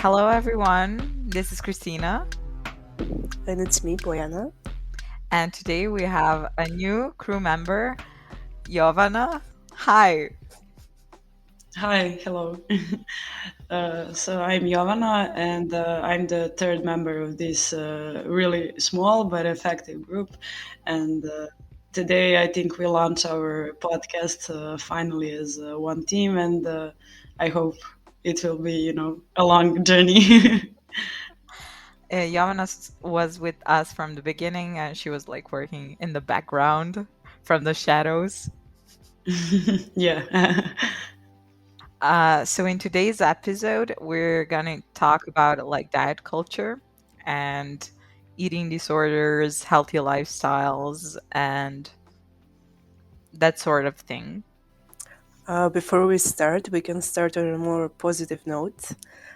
Hello, everyone. This is Kristina, And it's me, Bojana. and today we have a new crew member, Jovana. Hi. Hi, hello. So I'm Jovana, and I'm the third member of this really small but effective group. And today I think we launch our podcast finally as one team, and I hope it will be, a long journey. Jovana was with us from the beginning, and she was like working in the background from the shadows. Yeah. So, in today's episode, we're going to talk about like diet culture and eating disorders, healthy lifestyles, and that sort of thing. Before we start, we can start on a more positive note.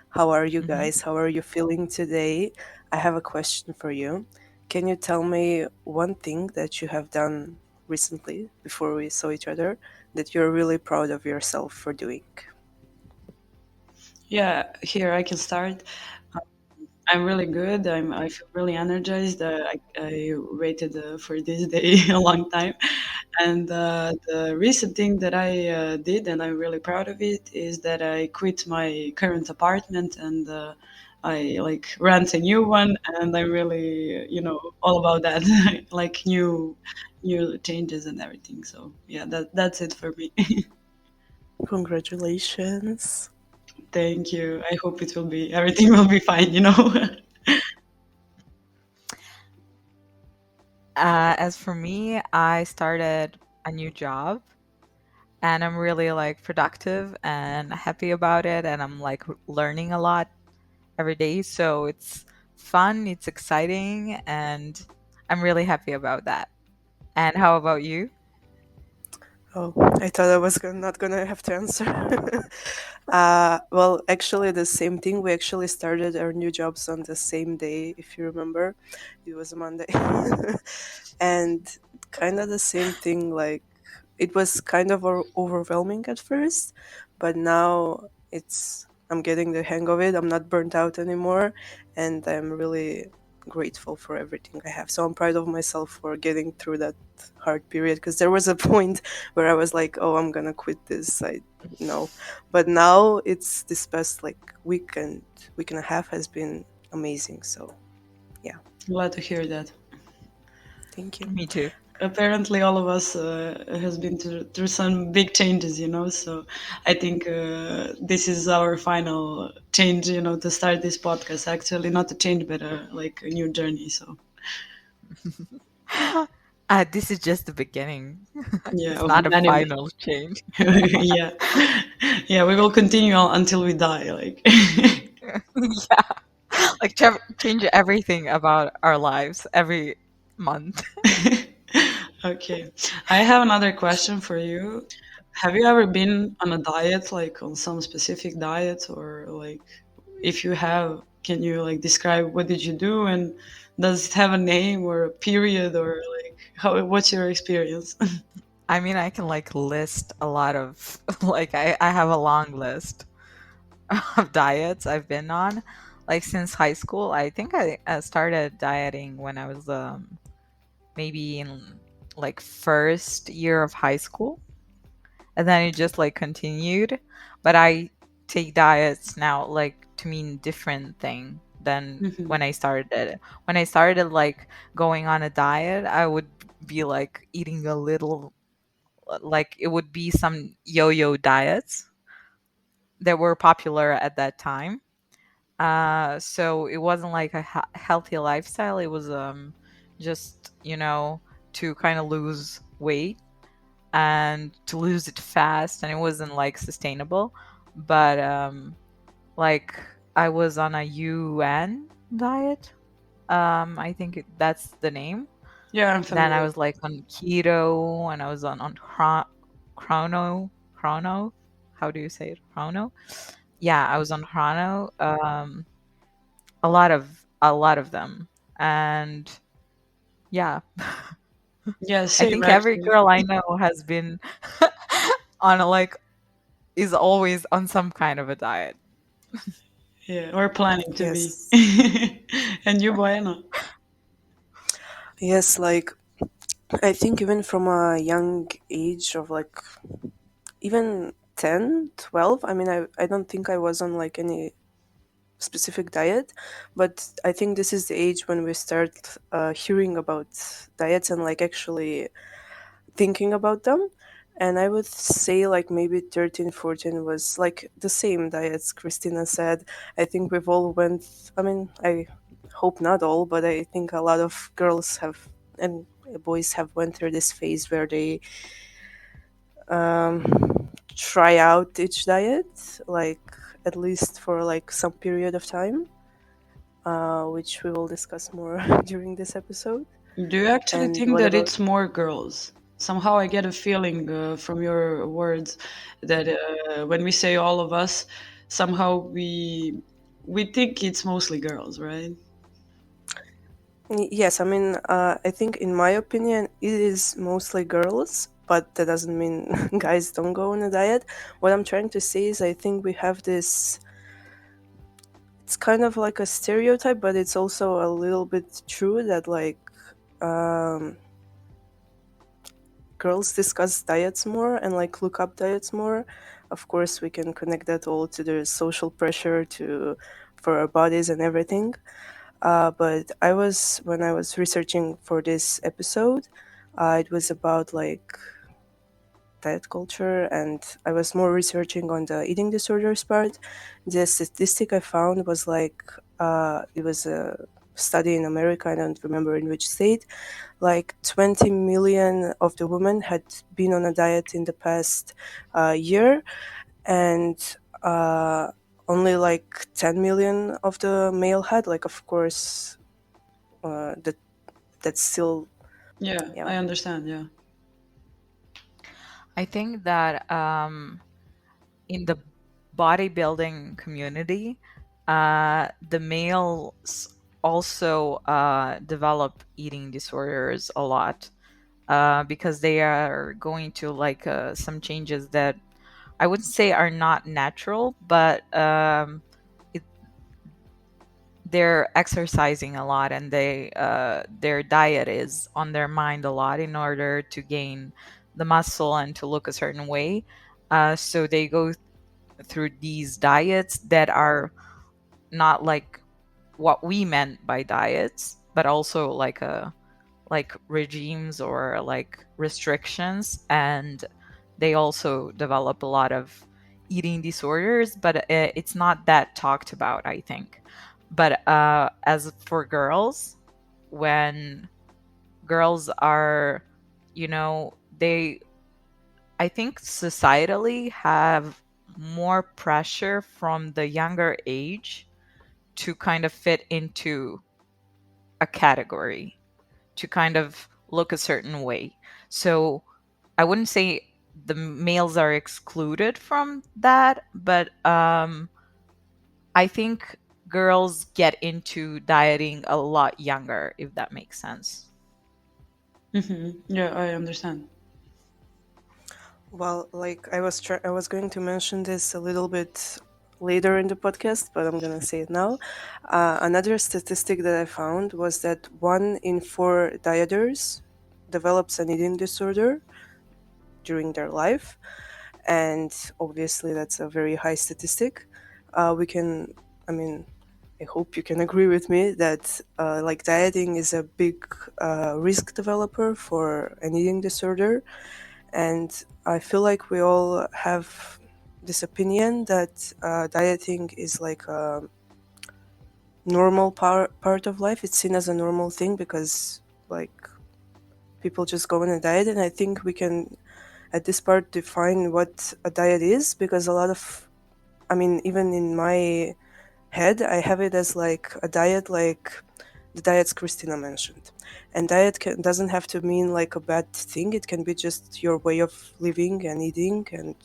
How are you Mhm. guys? How are you feeling today? I have a question for you. Can you tell me one thing that you have done recently before we saw each other that you're really proud of yourself for doing? Yeah, here I can start. I'm really good. I feel really energized. I waited for this day a long time, and the recent thing that I did, and I'm really proud of it, is that I quit my current apartment and I like rent a new one, and I'm really all about that, like new changes and everything. So yeah, that's it for me. Congratulations. Thank you. I hope it will be everything will be fine. As for me, I started a new job and I'm really like productive and happy about it. And I'm like learning a lot every day. So it's fun, it's exciting, and I'm really happy about that. And how about you? Oh, I thought I was not gonna have to answer. Well, actually, the same thing. We actually started our new jobs on the same day, if you remember. It was a Monday. And kind of the same thing, like, it was kind of overwhelming at first, but now I'm getting the hang of it. I'm not burnt out anymore, and I'm really grateful for everything I have. So I'm proud of myself for getting through that hard period because there was a point where I was like, "Oh, I'm gonna quit this." I no, but now it's this past like week and a half has been amazing. So yeah, Glad to hear that. thank you. Me too. Apparently all of us has been through some big changes. So I think this is our final change, to start this podcast. Actually, not a change, but like a new journey. So This is just the beginning. yeah, It's of not a many. final change. Yeah, yeah, we will continue on until we die. Like, Yeah. Like change everything about our lives every month. okay. I have another question for you. Have you ever been on a diet, like on some specific diet, or like if you have, can you like describe what did you do and does it have a name or a period or like what's your experience? I mean, I can like list a lot of like I have a long list of diets I've been on. Like since high school, I think I started dieting when I was maybe in like first year of high school, and then it just like continued. But I take diets now like to mean different thing than Hmm. when I started. When I started like going on a diet, I would be like eating a little, like it would be some yo-yo diets that were popular at that time. So it wasn't like a healthy lifestyle. It was just to kind of lose weight and to lose it fast, and it wasn't like sustainable. But like I was on a UN diet. I think that's the name. Yeah, I'm Then I familiar. was like on keto, and I was on chrono. How do you say it? Chrono. Yeah, I was on chrono. A lot of them, and yeah, Yeah, I same think every actually. girl I know has been on a like is always on some kind of a diet. Yeah, or planning to be. Yes. And you, Bojana? Yes, like I think even from a young age of like even 10, 12. I mean, I don't think I was on like any specific diet, but I think this is the age when we start hearing about diets and like actually thinking about them. And I would say like maybe 13, 14 was like the same diets Christina said. I think we've all went, I mean, I hope not all, but I think a lot of girls have and boys have went through this phase where they um, try out each diet, like at least for like some period of time, which we will discuss more during this episode. Do you actually And think what that about? it's more girls? Somehow I get a feeling from your words that when we say all of us, somehow we think it's mostly girls, right? Yes, I mean, I think in my opinion, it is mostly girls, but that doesn't mean guys don't go on a diet. What I'm trying to say is, I think we have this. It's kind of like a stereotype, but it's also a little bit true that like um, girls discuss diets more and like look up diets more. Of course, we can connect that all to the social pressure to for our bodies and everything. But I was when I was researching for this episode, it was about like diet culture, and I was more researching on the eating disorders part. The statistic I found was like it was a study in America. I don't remember in which state, like 20 million of the women had been on a diet in the past year, and uh, only like 10 million of the male had. Like, of course, that's still, Yeah, yeah. I understand. Yeah. I think that in the bodybuilding community, the males also develop eating disorders a lot because they are going to like some changes that I would say are not natural, but it, they're exercising a lot and their diet is on their mind a lot in order to gain the muscle and to look a certain way. So they go through these diets that are not like what we meant by diets, but also like regimes or like restrictions, and they also develop a lot of eating disorders, but it's not that talked about, I think. But as for girls, when girls are, they, I think societally have more pressure from the younger age to kind of fit into a category, to kind of look a certain way. So I wouldn't say the males are excluded from that, but I think girls get into dieting a lot younger, if that makes sense. Yeah, I understand. Well, like I was going to mention this a little bit later in the podcast, but I'm gonna say it now. Another statistic that I found was that 1 in 4 dieters develops an eating disorder during their life, and obviously that's a very high statistic. We can, I mean, I hope you can agree with me that like dieting is a big risk developer for an eating disorder, and I feel like we all have this opinion that dieting is like a normal part of life. It's seen as a normal thing because like people just go on a diet, and I think we can at this part define what a diet is, because a lot of, I mean, even in my head, I have it as like a diet, like the diets Christina mentioned. And doesn't have to mean like a bad thing. It can be just your way of living and eating, and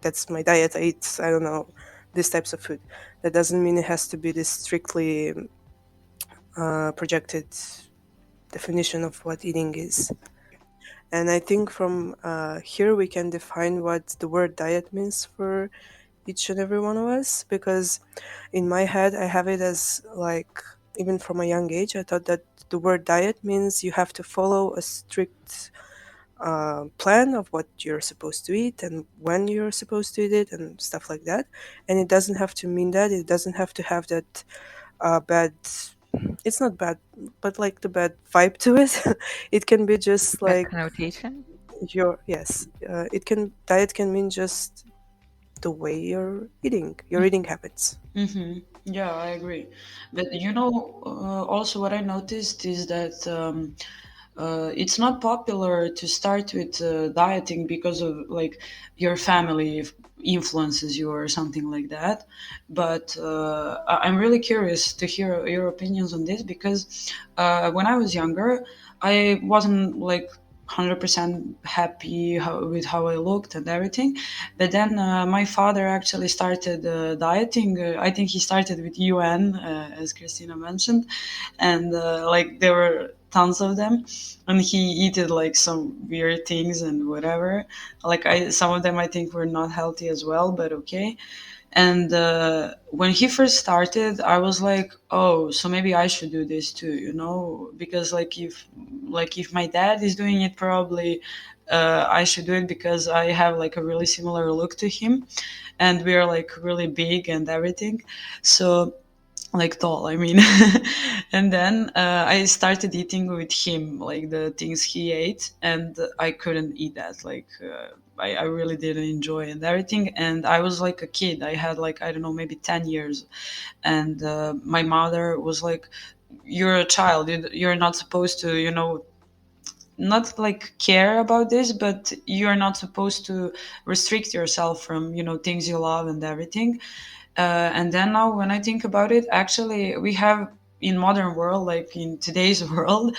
that's my diet. I eat, I don't know, these types of food. That doesn't mean it has to be this strictly projected definition of what eating is. And I think from here we can define what the word diet means for each and every one of us, because in my head I have it as like, even from a young age I thought that the word diet means you have to follow a strict plan of what you're supposed to eat and when you're supposed to eat it and stuff like that. And it doesn't have to mean that. It doesn't have to have that bad. It's not bad, but like the bad vibe to it. It can be just Bad like connotation. your, yes. It can, diet can mean just the way you're eating, your eating habits. Mm-hmm. Yeah, I agree. But you know, also what I noticed is that it's not popular to start with dieting because of like your family influences you or something like that. But I'm really curious to hear your opinions on this because when I was younger, I wasn't like 100% happy with how I looked and everything. But then my father actually started dieting. I think he started with UN, as Christina mentioned, and like there were tons of them, and he eated like some weird things and whatever. Like I, some of them I think were not healthy as well, but okay. And when he first started, I was like, oh, so maybe I should do this too, you know, because like if my dad is doing it, probably I should do it because I have like a really similar look to him, and we are like really big and everything. So like tall, I mean. And then I started eating with him like the things he ate, and I couldn't eat that. Like I really didn't enjoy and everything. And I was like a kid. I had like, I don't know, maybe 10 years. And my mother was like, you're a child, you're not supposed to, you know, not like care about this, but you're not supposed to restrict yourself from, you know, things you love and everything. And then now when I think about it, actually we have in modern world, like in today's world,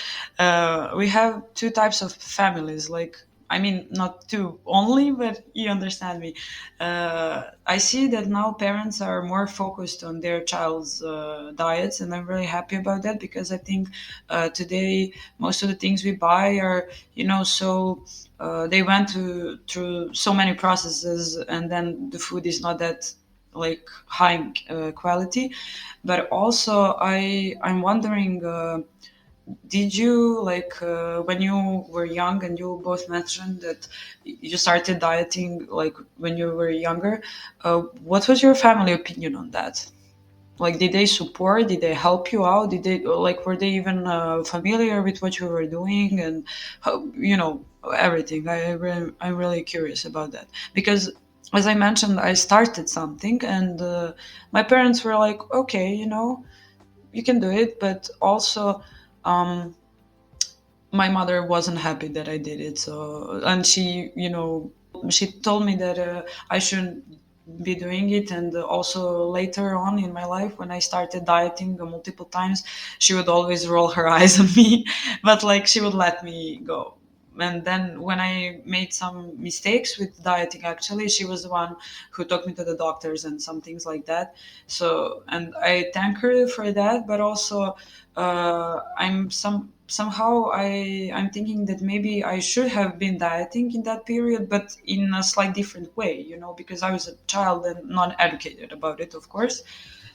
we have two types of families. Like, I mean, not two only, but you understand me. I see that now parents are more focused on their child's diets, and I'm really happy about that because I think today most of the things we buy are, you know, so they went through so many processes, and then the food is not that like high quality. But also I'm wondering, did you like when you were young, and you both mentioned that you started dieting like when you were younger, what was your family opinion on that? Like, did they support, did they help you out, did they like, were they even familiar with what you were doing, and how, you know, everything? I'm really curious about that because, as I mentioned, I started something, and my parents were like, okay, you know, you can do it, but also um, my mother wasn't happy that I did it. So, and she, you know, she told me that I shouldn't be doing it. And also later on in my life, when I started dieting multiple times, she would always roll her eyes on me, but like she would let me go. And then when I made some mistakes with dieting, actually, she was the one who took me to the doctors and some things like that. So, and I thank her for that, but also somehow I'm thinking that maybe I should have been dieting in that period, but in a slight different way, you know, because I was a child and not educated about it, of course.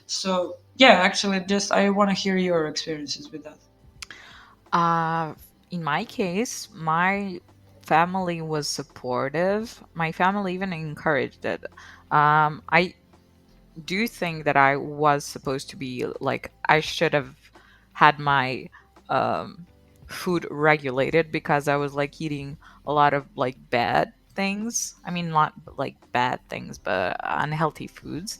So yeah, actually, just I want to hear your experiences with that. Uh, in my case, my family was supportive. My family even encouraged it. I do think that I was supposed to be like, I should have had my um, food regulated because I was like eating a lot of like bad things. I mean, not like bad things, but unhealthy foods.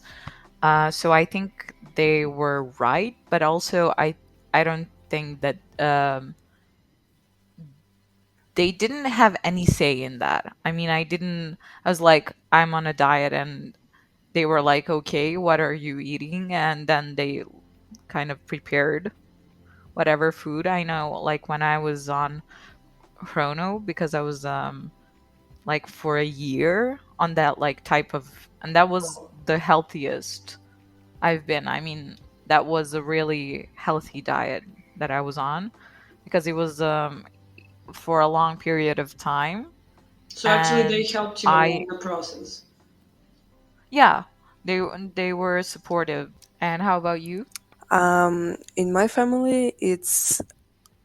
So I think they were right, but also I don't think that they didn't have any say in that. I mean, I was like, I'm on a diet, and they were like, okay, what are you eating? And then they kind of prepared whatever food. I know, like when I was on Chrono, because I was like for a year on that like type of, and that was the healthiest I've been. I mean, that was a really healthy diet that I was on because it was for a long period of time. So actually, they And helped you I along the process. yeah, They they were supportive. And how about you? In my family, it's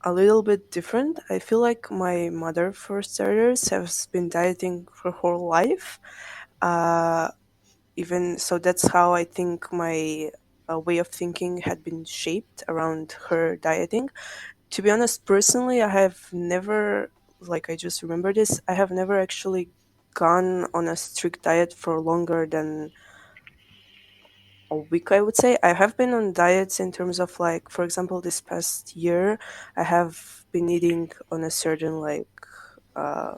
a little bit different. I feel like my mother, for starters, has been dieting her whole life. Uh, Even so, that's how I think my way of thinking had been shaped around her dieting. To be honest, personally, I have never, like, I just remember this, I have never actually gone on a strict diet for longer than a week, I would say. I have been on diets in terms of, like, for example, this past year, I have been eating on a certain, like, uh,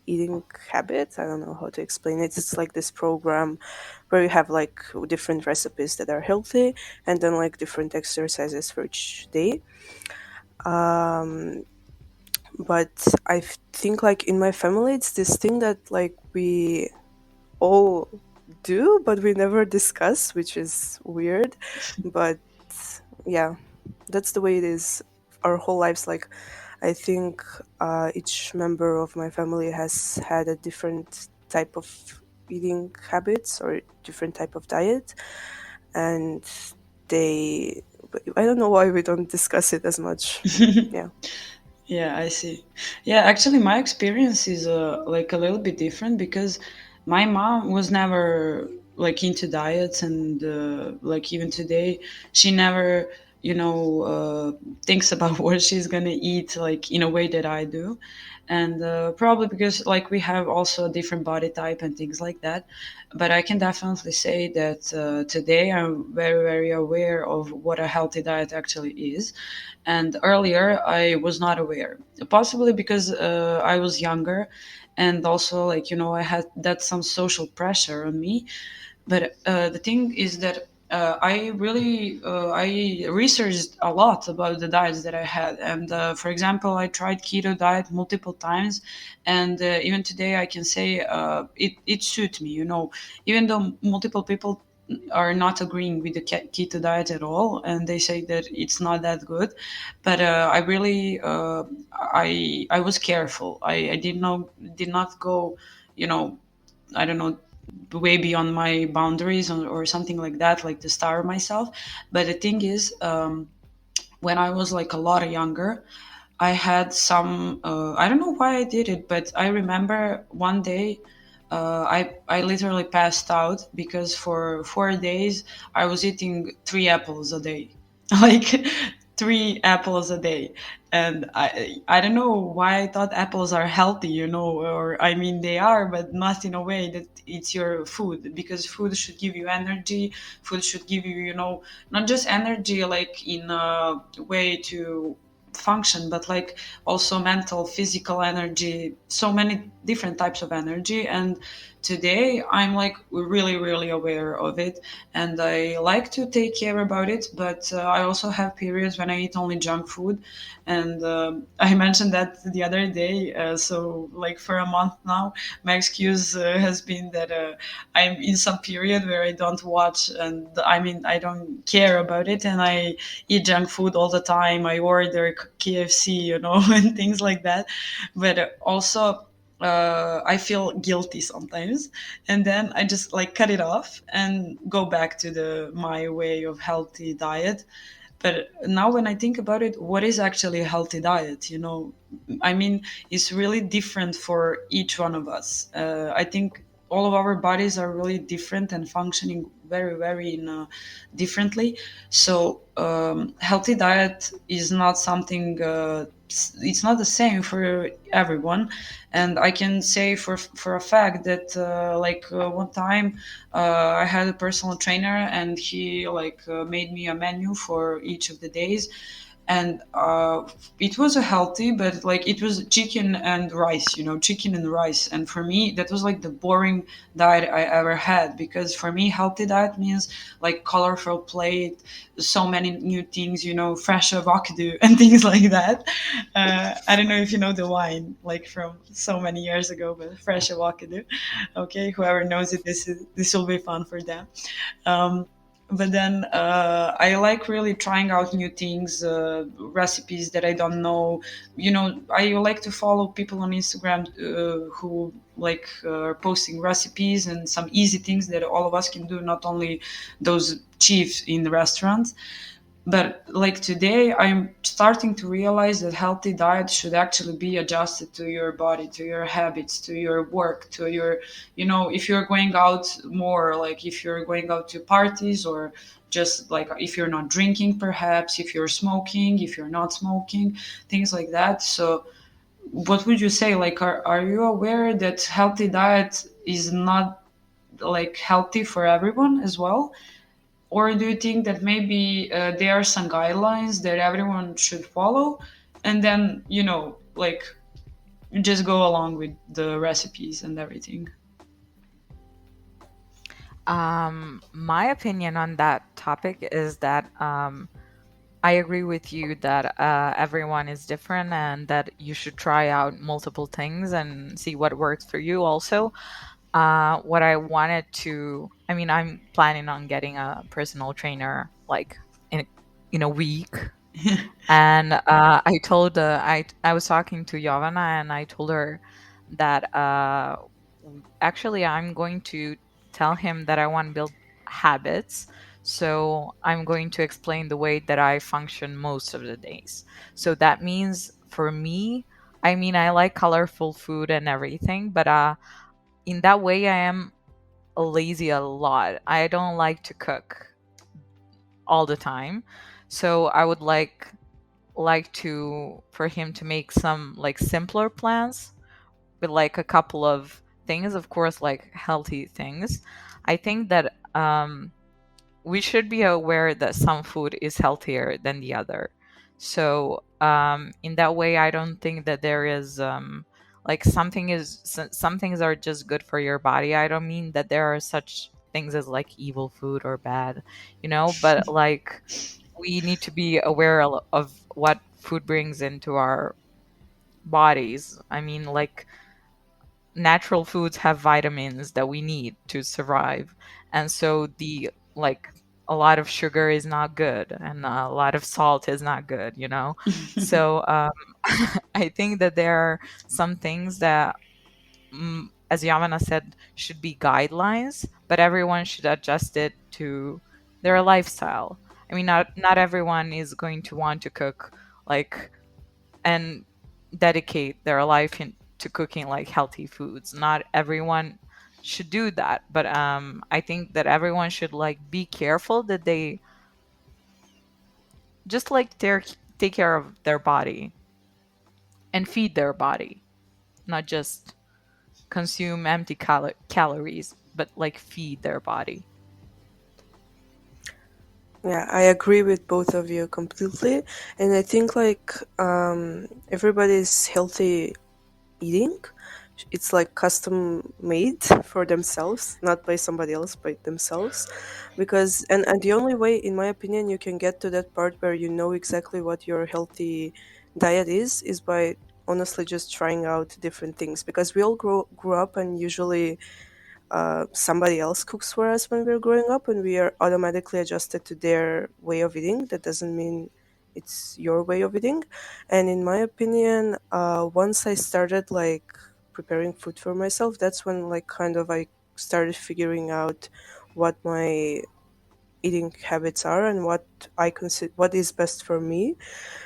eating habit. I don't know how to explain it. It's like this program where you have like different recipes that are healthy and then like different exercises for each day. Um, but think like in my family, it's this thing that like we all do, but we never discuss, which is weird. But yeah, that's the way it is our whole lives. Like, I think each member of my family has had a different type of eating habits or different type of diet, and they. I don't know why we don't discuss it as much. Yeah. Yeah, I see. Yeah, actually, my experience is like a little bit different because my mom was never like into diets, and like even today, she never, thinks about what she's gonna eat like in a way that I do, and probably because like we have also a different body type and things like that. But I can definitely say that today I'm very, very aware of what a healthy diet actually is, and earlier I was not aware, possibly because I was younger, and also like I had that some social pressure on me. But the thing is that I researched a lot about the diets that I had, and for example, I tried keto diet multiple times, and even today I can say it suits me. Even though multiple people are not agreeing with the keto diet at all, and they say that it's not that good, but I really I was careful. I did not go, you know I don't know, way beyond my boundaries, or something like that, like to starve myself. But the thing is, when I was like a lot younger, I had some. I don't know why I did it, but I remember one day. I literally passed out because for 4 days I was eating 3 apples a day, like 3 apples a day, and I don't know why I thought apples are healthy, or I mean they are, but not in a way that it's your food, because food should give you energy. Food should give you, not just energy like in a way to function, but like also mental, physical energy, so many different types of energy. And today I'm like really, really aware of it, and I like to take care about it. But I also have periods when I eat only junk food, and I mentioned that the other day. So like for a month now, my excuse has been that I'm in some period where I don't watch, and I mean I don't care about it, and I eat junk food all the time. I order KFC, and things like that. But also, I feel guilty sometimes, and then I just like cut it off and go back to the my way of healthy diet. But now when I think about it, what is actually a healthy diet? I mean, it's really different for each one of us. I think all of our bodies are really different and functioning very, very differently. So healthy diet is not something. It's not the same for everyone, and I can say for a fact that like one time I had a personal trainer, and he like made me a menu for each of the days, and it was a healthy, but like it was chicken and rice, chicken and rice. And for me that was like the boring diet I ever had, because for me healthy diet means like colorful plate, so many new things, fresh avocado and things like that. I don't know if you know the wine like from so many years ago, but fresh avocado. Okay, whoever knows it, this will be fun for them. um, But then I like really trying out new things, recipes that I don't know. I like to follow people on Instagram who like are posting recipes and some easy things that all of us can do, not only those chiefs in the restaurants. But like today, I'm starting to realize that healthy diet should actually be adjusted to your body, to your habits, to your work, to your, if you're going out more, like if you're going out to parties, or just like if you're not drinking, perhaps if you're smoking, if you're not smoking, things like that. So what would you say? Like, are you aware that healthy diet is not like healthy for everyone as well? Or do you think that maybe there are some guidelines that everyone should follow, and then, like, just go along with the recipes and everything? My opinion on that topic is that I agree with you that everyone is different and that you should try out multiple things and see what works for you also. What I wanted to, I mean, I'm planning on getting a personal trainer like in in a week. And I was talking to Jovana and I told her that actually I'm going to tell him that I want to build habits. So I'm going to explain the way that I function most of the days. So that means for me, I mean, I like colorful food and everything, but in that way, I am lazy a lot. I don't like to cook all the time. So I would like to for him to make some like simpler plans with like a couple of things, of course, like healthy things. I think that we should be aware that some food is healthier than the other. So in that way, I don't think that there is like some things are just good for your body. I don't mean that there are such things as like evil food or bad, but like we need to be aware of what food brings into our bodies. I mean, like natural foods have vitamins that we need to survive. And so the like a lot of sugar is not good and a lot of salt is not good. So I think that there are some things that as Yamana said should be guidelines, but everyone should adjust it to their lifestyle. I mean, not everyone is going to want to cook like and dedicate their life to cooking like healthy foods. Not everyone should do that, but I think that everyone should like be careful that they just like take care of their body and feed their body, not just consume empty calories, but like feed their body. Yeah, I agree with both of you completely. And I think like everybody's healthy eating, it's like custom made for themselves, not by somebody else, by themselves. Because and the only way, in my opinion, you can get to that part where you know exactly what your healthy diet is by honestly just trying out different things. Because we all grew up and usually somebody else cooks for us when we're growing up, and we are automatically adjusted to their way of eating. That doesn't mean it's your way of eating. And in my opinion, once I started like preparing food for myself, that's when like kind of I started figuring out what my eating habits are and what I consider what is best for me.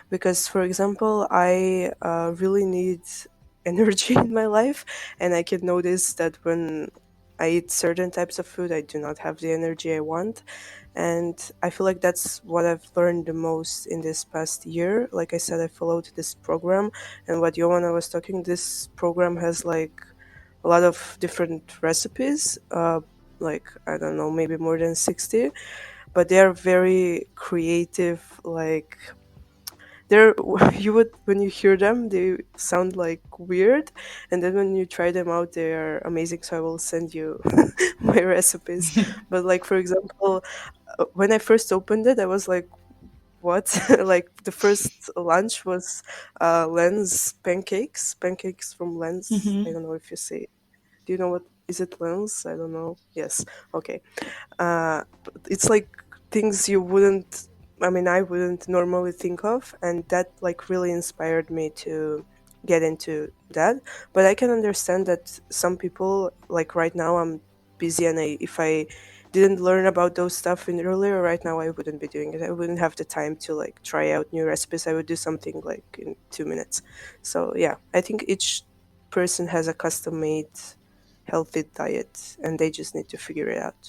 Because for example, I really need energy in my life, and I can notice that when I eat certain types of food I do not have the energy I want. And I feel like that's what I've learned the most in this past year. Like I said, I followed this program, and what Joanna was talking, this program has like a lot of different recipes, like I don't know, maybe more than 60, but they are very creative. Like they're you would when you hear them they sound like weird, and then when you try them out they are amazing, so I will send you my recipes. But like for example, when I first opened it I was like, what? Like the first lunch was lens pancakes from Lens. I Hmm. don't know if you say, do you know what is it? Lens, I don't know. Yes. Okay. It's like things you wouldn't, I mean, I wouldn't normally think of, and that like really inspired me to get into that. But I can understand that some people, like right now I'm busy, and if I didn't learn about those stuff in earlier, right now I wouldn't be doing it. I wouldn't have the time to like try out new recipes. I would do something like in 2 minutes. So yeah, I think each person has a custom made healthy diet, and they just need to figure it out.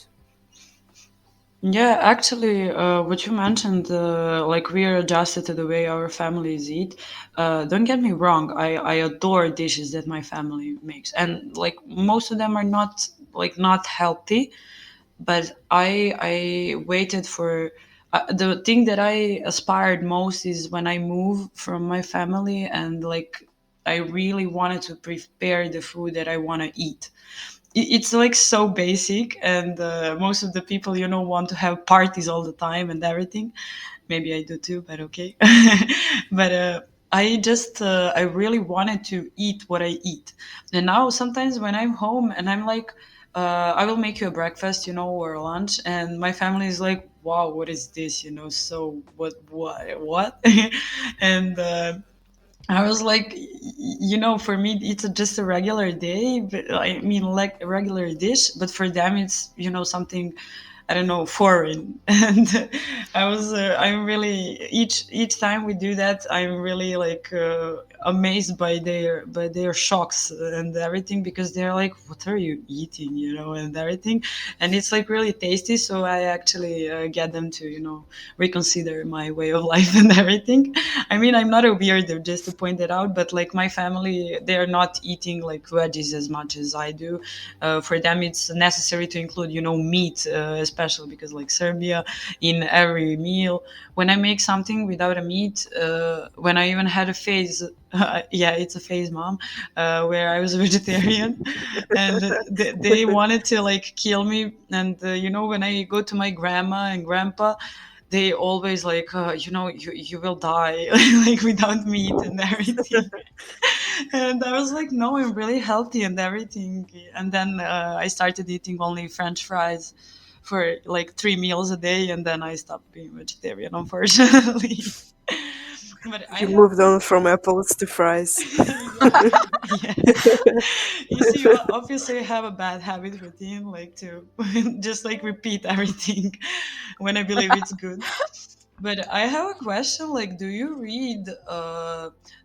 Yeah, actually, what you mentioned, like we are adjusted to the way our families eat. Don't get me wrong, I adore dishes that my family makes, and like most of them are not healthy. But I waited for the thing that I aspired most is when I moved from my family, and like I really wanted to prepare the food that I want to eat. It's like so basic, and most of the people want to have parties all the time and everything. Maybe I do too, but okay. But I really wanted to eat what I eat. And now sometimes when I'm home and I'm like, I will make you a breakfast, or a lunch, and my family is like, wow, what is this, so what. And I was like, for me, it's just a regular day. But, I mean, like a regular dish, but for them, it's something, I don't know, foreign. And I'm really each time we do that, I'm really like amazed by their shocks and everything, because they're like, "What are you eating?" And everything, and it's like really tasty. So I actually get them to reconsider my way of life and everything. I mean, I'm not a weirdo, just to point that out, but like my family, they're not eating like veggies as much as I do. For them, it's necessary to include, meat, especially because like Serbia, in every meal. When I make something without a meat, when I even had a phase, yeah, it's a phase, mom, where I was a vegetarian, and they wanted to like kill me. And when I go to my grandma and grandpa, they always like, you will die like without meat and everything. And I was like, no, I'm really healthy and everything. And then I started eating only French fries for like 3 meals a day, and then I stopped being vegetarian, unfortunately. But I You have moved on from apples to fries. yeah, yeah. You see, obviously I have a bad habit routine, like to just like repeat everything when I believe it's good. But I have a question, like, do you read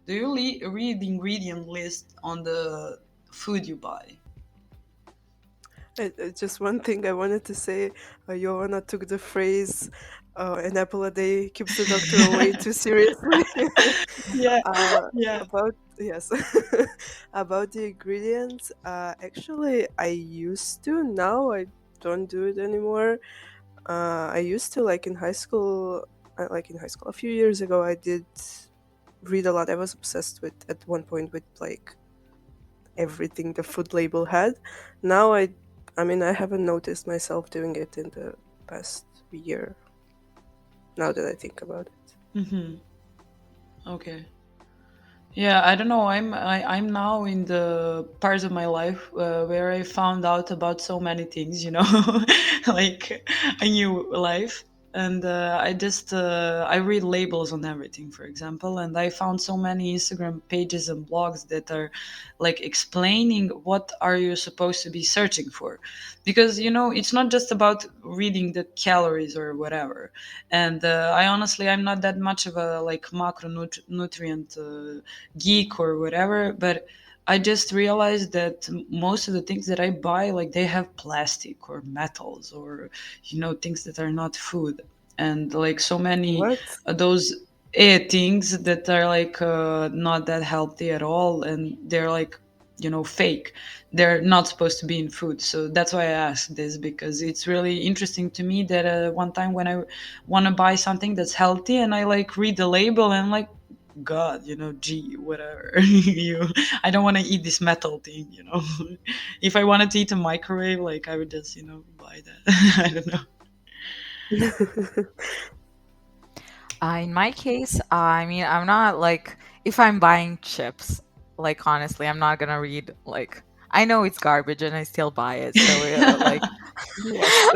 the ingredient list on the food you buy? Just one thing I wanted to say. Joanna took the phrase "an apple a day keeps the doctor away" too seriously. Yeah, yeah. About, yes, about the ingredients. Actually, I used to. Now I don't do it anymore. I used to, like in high school. A few years ago, I did read a lot. I was obsessed with at one point with like everything the food label had. Now I mean, I haven't noticed myself doing it in the past year. Now that I think about it. Mm-hmm. Okay. Yeah, I don't know. I'm now in the part of my life where I found out about so many things, like a new life. And I read labels on everything, for example, and I found so many Instagram pages and blogs that are like explaining what are you supposed to be searching for, because it's not just about reading the calories or whatever. And I honestly, I'm not that much of a like macronutrient geek or whatever, but I just realized that most of the things that I buy, like they have plastic or metals or things that are not food, and like so many What? those things that are like not that healthy at all, and they're like fake. They're not supposed to be in food. So that's why I asked this, because it's really interesting to me that one time when I want to buy something that's healthy and I like read the label and I'm like, God, gee, whatever. I don't want to eat this metal thing. If I wanted to eat a microwave, like I would just, buy that. I don't know. In my case, I mean, I'm not like, if I'm buying chips, like honestly, I'm not gonna read like, I know it's garbage and I still buy it. So like, Yes.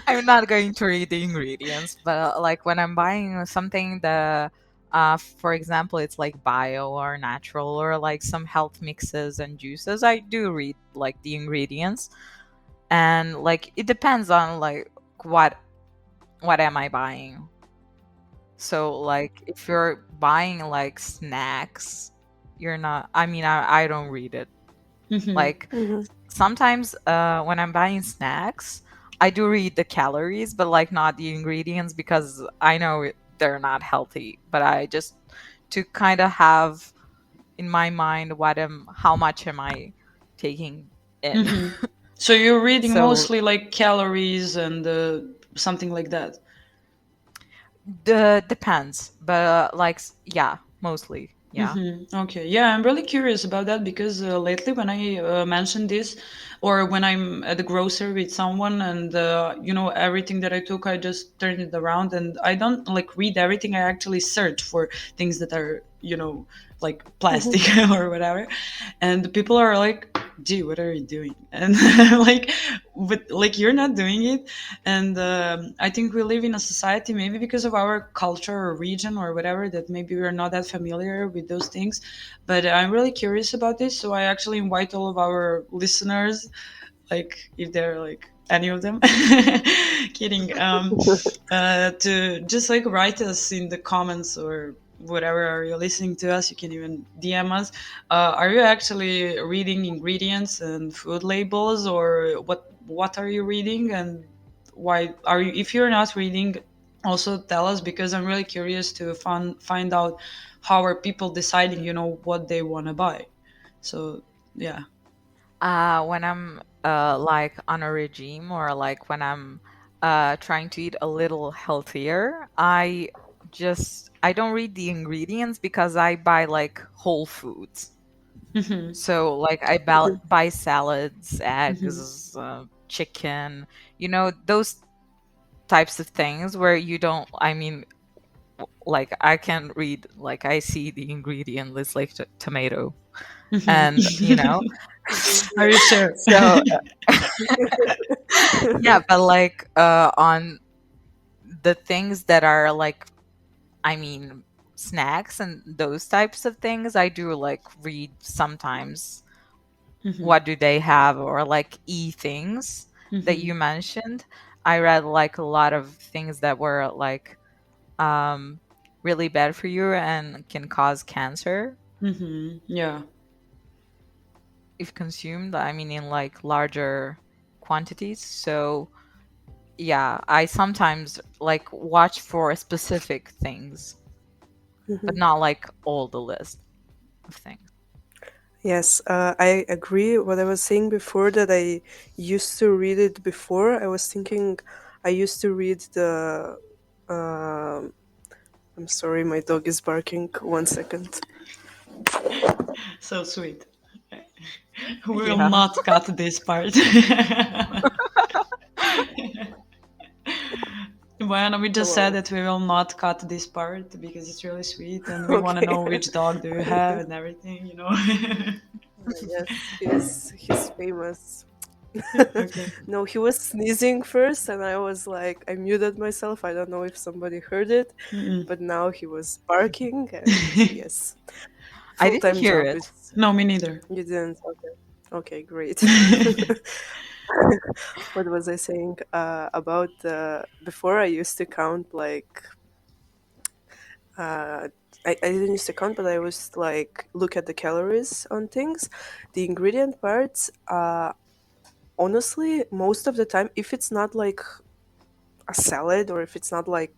I'm not going to read the ingredients, but like when I'm buying something that, for example, it's like bio or natural or like some health mixes and juices, I do read like the ingredients, and like it depends on like what what am I buying. So like if you're buying like snacks, you're not. I mean, I don't read it. Mm-hmm. Like Hmm. sometimes when I'm buying snacks, I do read the calories, but like not the ingredients because I know they're not healthy. But I just to kind of have in my mind how much am I taking in. Mm-hmm. So you're reading So mostly like calories and something like that. the depends, but like yeah, mostly yeah. Mm-hmm. Okay. Yeah, I'm really curious about that because lately, when I mentioned this, or when I'm at the grocery with someone, and everything that I took, I just turn it around, and I don't like read everything. I actually search for things that are like Hmm. plastic or whatever, and the people are like, "Gee, what are you doing?" And like, but like you're not doing it, and I think we live in a society, maybe because of our culture or region or whatever, that maybe we're not that familiar with those things. But I'm really curious about this, so I actually invite all of our listeners, like if they're like any of them, kidding, to just like write us in the comments or whatever. Are you listening to us? You can even DM us. Are you actually reading ingredients and food labels, or what are you reading, and why are you? If you're not reading, also tell us, because I'm really curious to find out how are people deciding, what they want to buy. So yeah. When I'm like on a regime or like when I'm trying to eat a little healthier, I don't read the ingredients because I buy like whole foods. Hmm. So like buy salads, eggs, chicken, those types of things where you don't. I mean, like I can read like I see the ingredient list like tomato, and Are you sure? so yeah, but like on the things that are like, I mean, snacks and those types of things, I do like read sometimes Hmm. what do they have, or like things that Hmm. you mentioned. I read like a lot of things that were like um really bad for you and can cause cancer Hmm. Yeah. if consumed, I mean in like larger quantities. So yeah, I sometimes like watch for specific things, but Hmm. not like all the list of things. Yes, I agree. What I was saying before, that I used to read it before. I was thinking I used to read the. Um I'm sorry, my dog is barking. 1 second. So sweet. We will Yeah. not cut this part. Bojana, we just said Hello. that we will not cut this part because it's really sweet and we want to Okay. know which dog do you have and everything. Yes, he's famous. Okay. No, he was sneezing first, and I was like, I muted myself. I don't know if somebody heard it, Mm-mm. but now he was barking, and yes, I didn't full-time hear job. it. It's No, me neither. you didn't. Okay, okay, great. What was I saying about before? I used to count like uh, I didn't used to count, but I was like look at the calories on things, the ingredient parts. Honestly, most of the time, if it's not like a salad or if it's not like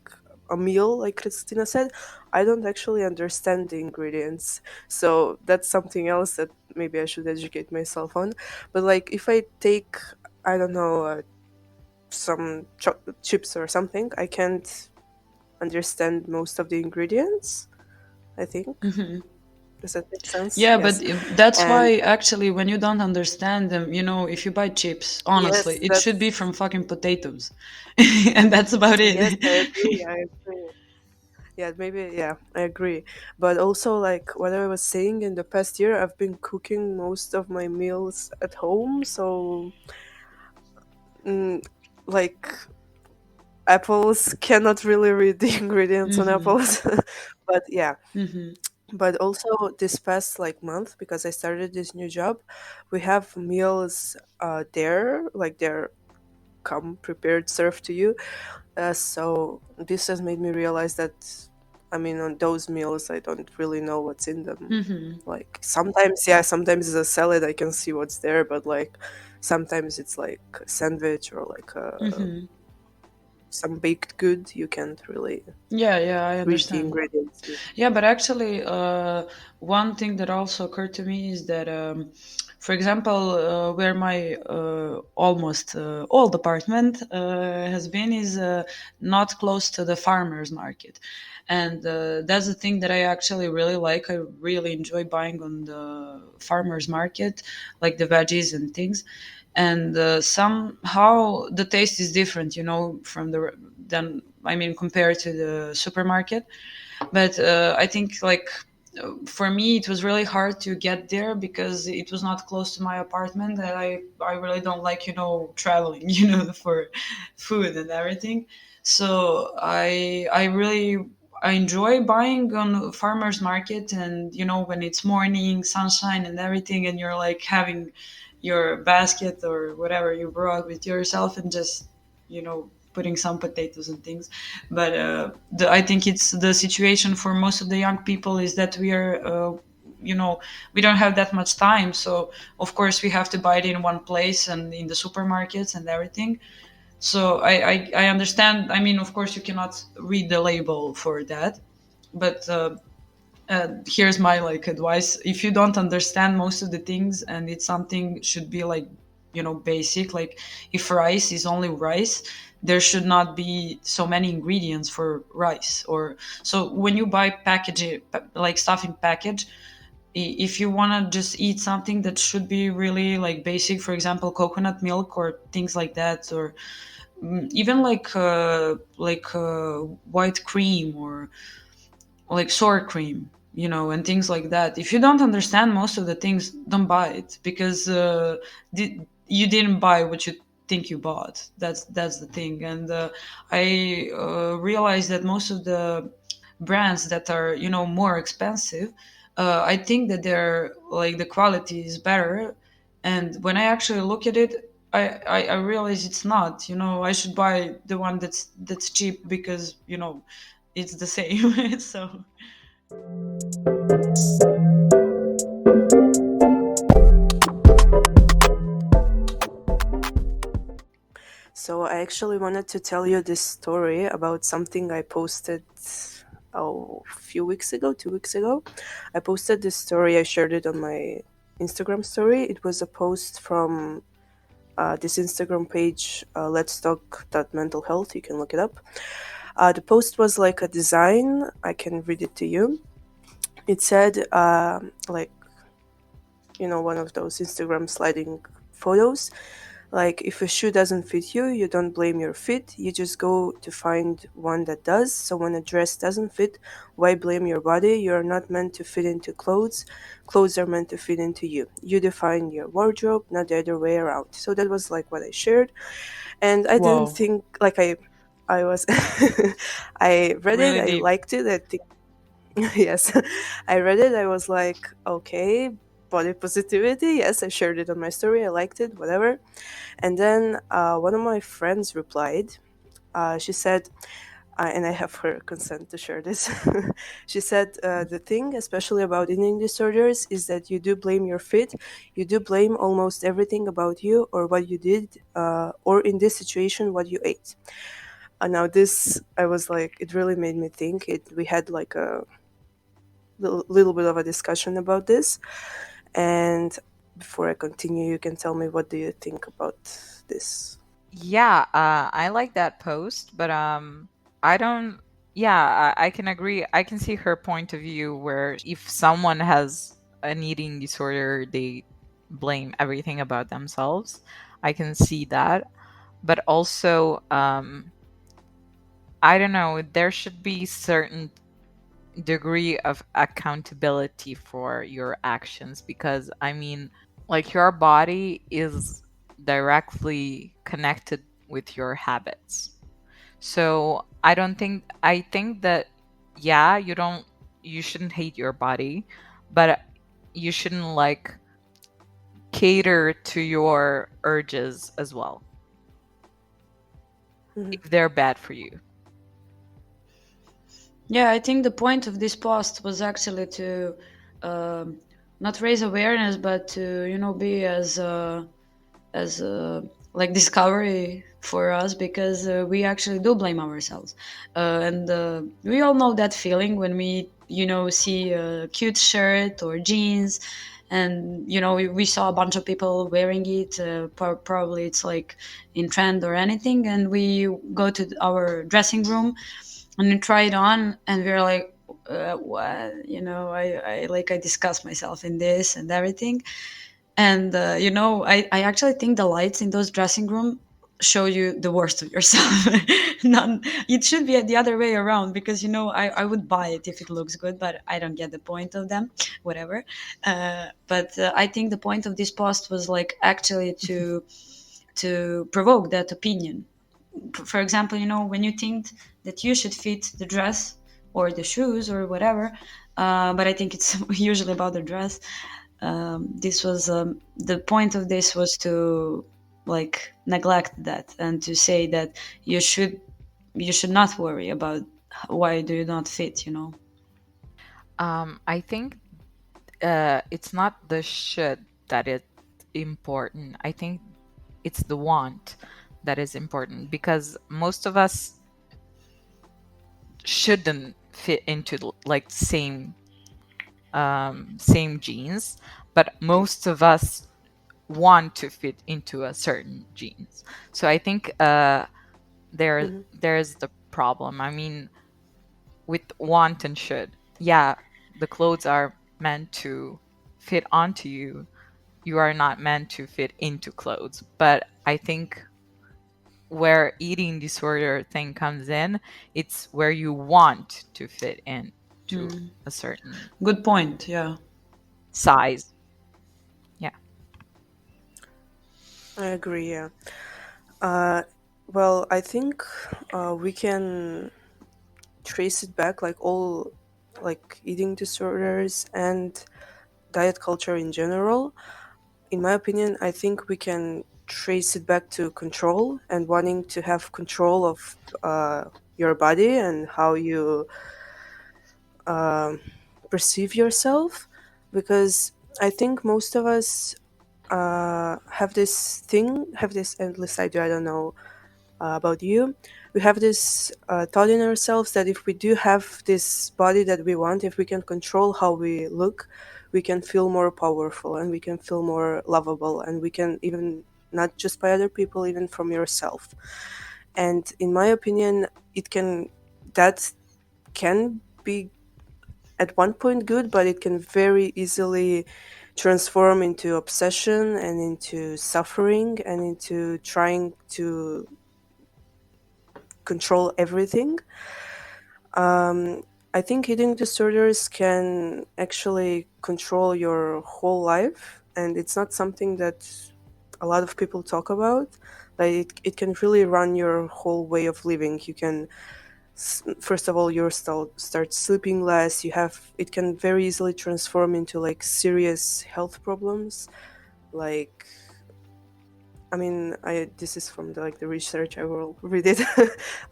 a meal, like Christina said, I don't actually understand the ingredients. So that's something else that maybe I should educate myself on. But like if I take, I don't know, some chips or something, I can't understand most of the ingredients, I think. Hmm. Does that make sense? Yeah, but Yes. that's And why actually, when you don't understand them, if you buy chips, honestly, yes, it should be that's from fucking potatoes. And that's about yes, it. I agree. I agree. Yeah, maybe, yeah, I agree. But also, like what I was saying, in the past year, I've been cooking most of my meals at home. So mm, like apples cannot really read the ingredients on Mm-hmm. apples. But yeah, Mm-hmm. but also this past like month, because I started this new job, we have meals there, like they're come prepared served to you. So this has made me realize that, I mean, on those meals I don't really know what's in them. Mm-hmm. Like sometimes, yeah, sometimes it's a salad, I can see what's there, but like sometimes it's like a sandwich or like Mm-hmm. some baked good, you can't really Yeah, yeah, I read the understand. ingredients. Yeah, but actually, one thing that also occurred to me is that, for example, where my almost old apartment has been is not close to the farmers market. And that's the thing that I actually really like. I really enjoy buying on the farmers market, like the veggies and things. And somehow the taste is different, from the than I mean compared to the supermarket. But I think like for me it was really hard to get there because it was not close to my apartment, and I really don't like traveling for food and everything. So I enjoy buying on farmers market, and when it's morning sunshine and everything, and you're like having your basket or whatever you brought with yourself, and just putting some potatoes and things. But I think it's the situation for most of the young people is that we are we don't have that much time, so of course we have to buy it in one place and in the supermarkets and everything. So I understand. I mean, of course you cannot read the label for that, but here's my like advice: if you don't understand most of the things and it's something should be like basic, like if rice is only rice, there should not be so many ingredients for rice. Or so when you buy package, like stuff in package, if you want to just eat something that should be really like basic, for example coconut milk or things like that, or even like white cream, or like sour cream, and things like that. If you don't understand most of the things, don't buy it, because you didn't buy what you think you bought. That's the thing. And I realized that most of the brands that are more expensive, I think that they're like the quality is better. And when I actually look at it, I realize it's not. I should buy the one that's cheap, because it's the same. So So I actually wanted to tell you this story about something I posted a few weeks ago, 2 weeks ago. I posted this story, I shared it on my Instagram story. It was a post from this Instagram page, Let's Talk Mental Health. You can look it up. The post was like a design. I can read it to you. It said, like, one of those Instagram sliding photos. Like, if a shoe doesn't fit you, you don't blame your fit. You just go to find one that does. So when a dress doesn't fit, why blame your body? You are not meant to fit into clothes. Clothes are meant to fit into you. You define your wardrobe, not the other way around. So that was like what I shared. And I didn't wow, think like I was I read it, really I deep. liked it. I think yes. I read it, I was like, okay, body positivity. Yes, I shared it on my story. I liked it, whatever. And then one of my friends replied. She said, and I have her consent to share this. She said, the thing, especially about eating disorders, is that you do blame your fit. You do blame almost everything about you or what you did, or in this situation, what you ate. Now, this, I was like, it really made me think. We had like a little bit of a discussion about this. And before I continue, you can tell me what do you think about this. Yeah, I like that post, but I don't. Yeah, I can agree. I can see her point of view where if someone has an eating disorder, they blame everything about themselves. I can see that, but also, I don't know. There should be certain degree of accountability for your actions because I mean, like your body is. directly connected with your habits. So I think that, yeah, you shouldn't hate your body, but you shouldn't like cater to your urges as well Mhm. if they're bad for you. Yeah, I think the point of this post was actually to um, not raise awareness, but to be as like discovery for us, because we actually do blame ourselves, and we all know that feeling when we see a cute shirt or jeans, and we saw a bunch of people wearing it, probably it's like in trend or anything, and we go to our dressing room and we try it on, and we're like, what, I discuss myself in this and everything. And I actually think the lights in those dressing room show you the worst of yourself. Not, it should be the other way around, because I would buy it if it looks good, but I don't get the point of them. Whatever. But I think the point of this post was like actually to provoke that opinion. For example, when you think that you should fit the dress or the shoes or whatever, but I think it's usually about the dress. This was the point of this was to like neglect that, and to say that you should not worry about why do you not fit, I think it's not the should that is important. I think it's the want that is important, because most of us shouldn't fit into like same jeans, but most of us want to fit into a certain jeans. So I think Mhm. there's the problem. I mean, with want and should, yeah, the clothes are meant to fit onto you. You are not meant to fit into clothes. But I think where eating disorder thing comes in, it's where you want to fit in to a certain Good point. Yeah. size. Yeah. I agree. Yeah. Uh, well, I think we can trace it back, like all, like eating disorders and diet culture in general. In my opinion, I think we can trace it back to control and wanting to have control of your body and how you um perceive yourself. Because I think most of us have this endless idea. I don't know about you. We have this thought in ourselves that if we do have this body that we want, if we can control how we look, we can feel more powerful and we can feel more lovable, and we can even, not just by other people, even from yourself. And in my opinion, it can that can be at one point good, but it can very easily transform into obsession and into suffering and into trying to control everything. Um, I think eating disorders can actually control your whole life, and it's not something that a lot of people talk about. Like it can really run your whole way of living. You can, first of all, you start sleeping less. You have, it can very easily transform into like serious health problems, like, I mean, I this is from the, like the research. I will read it.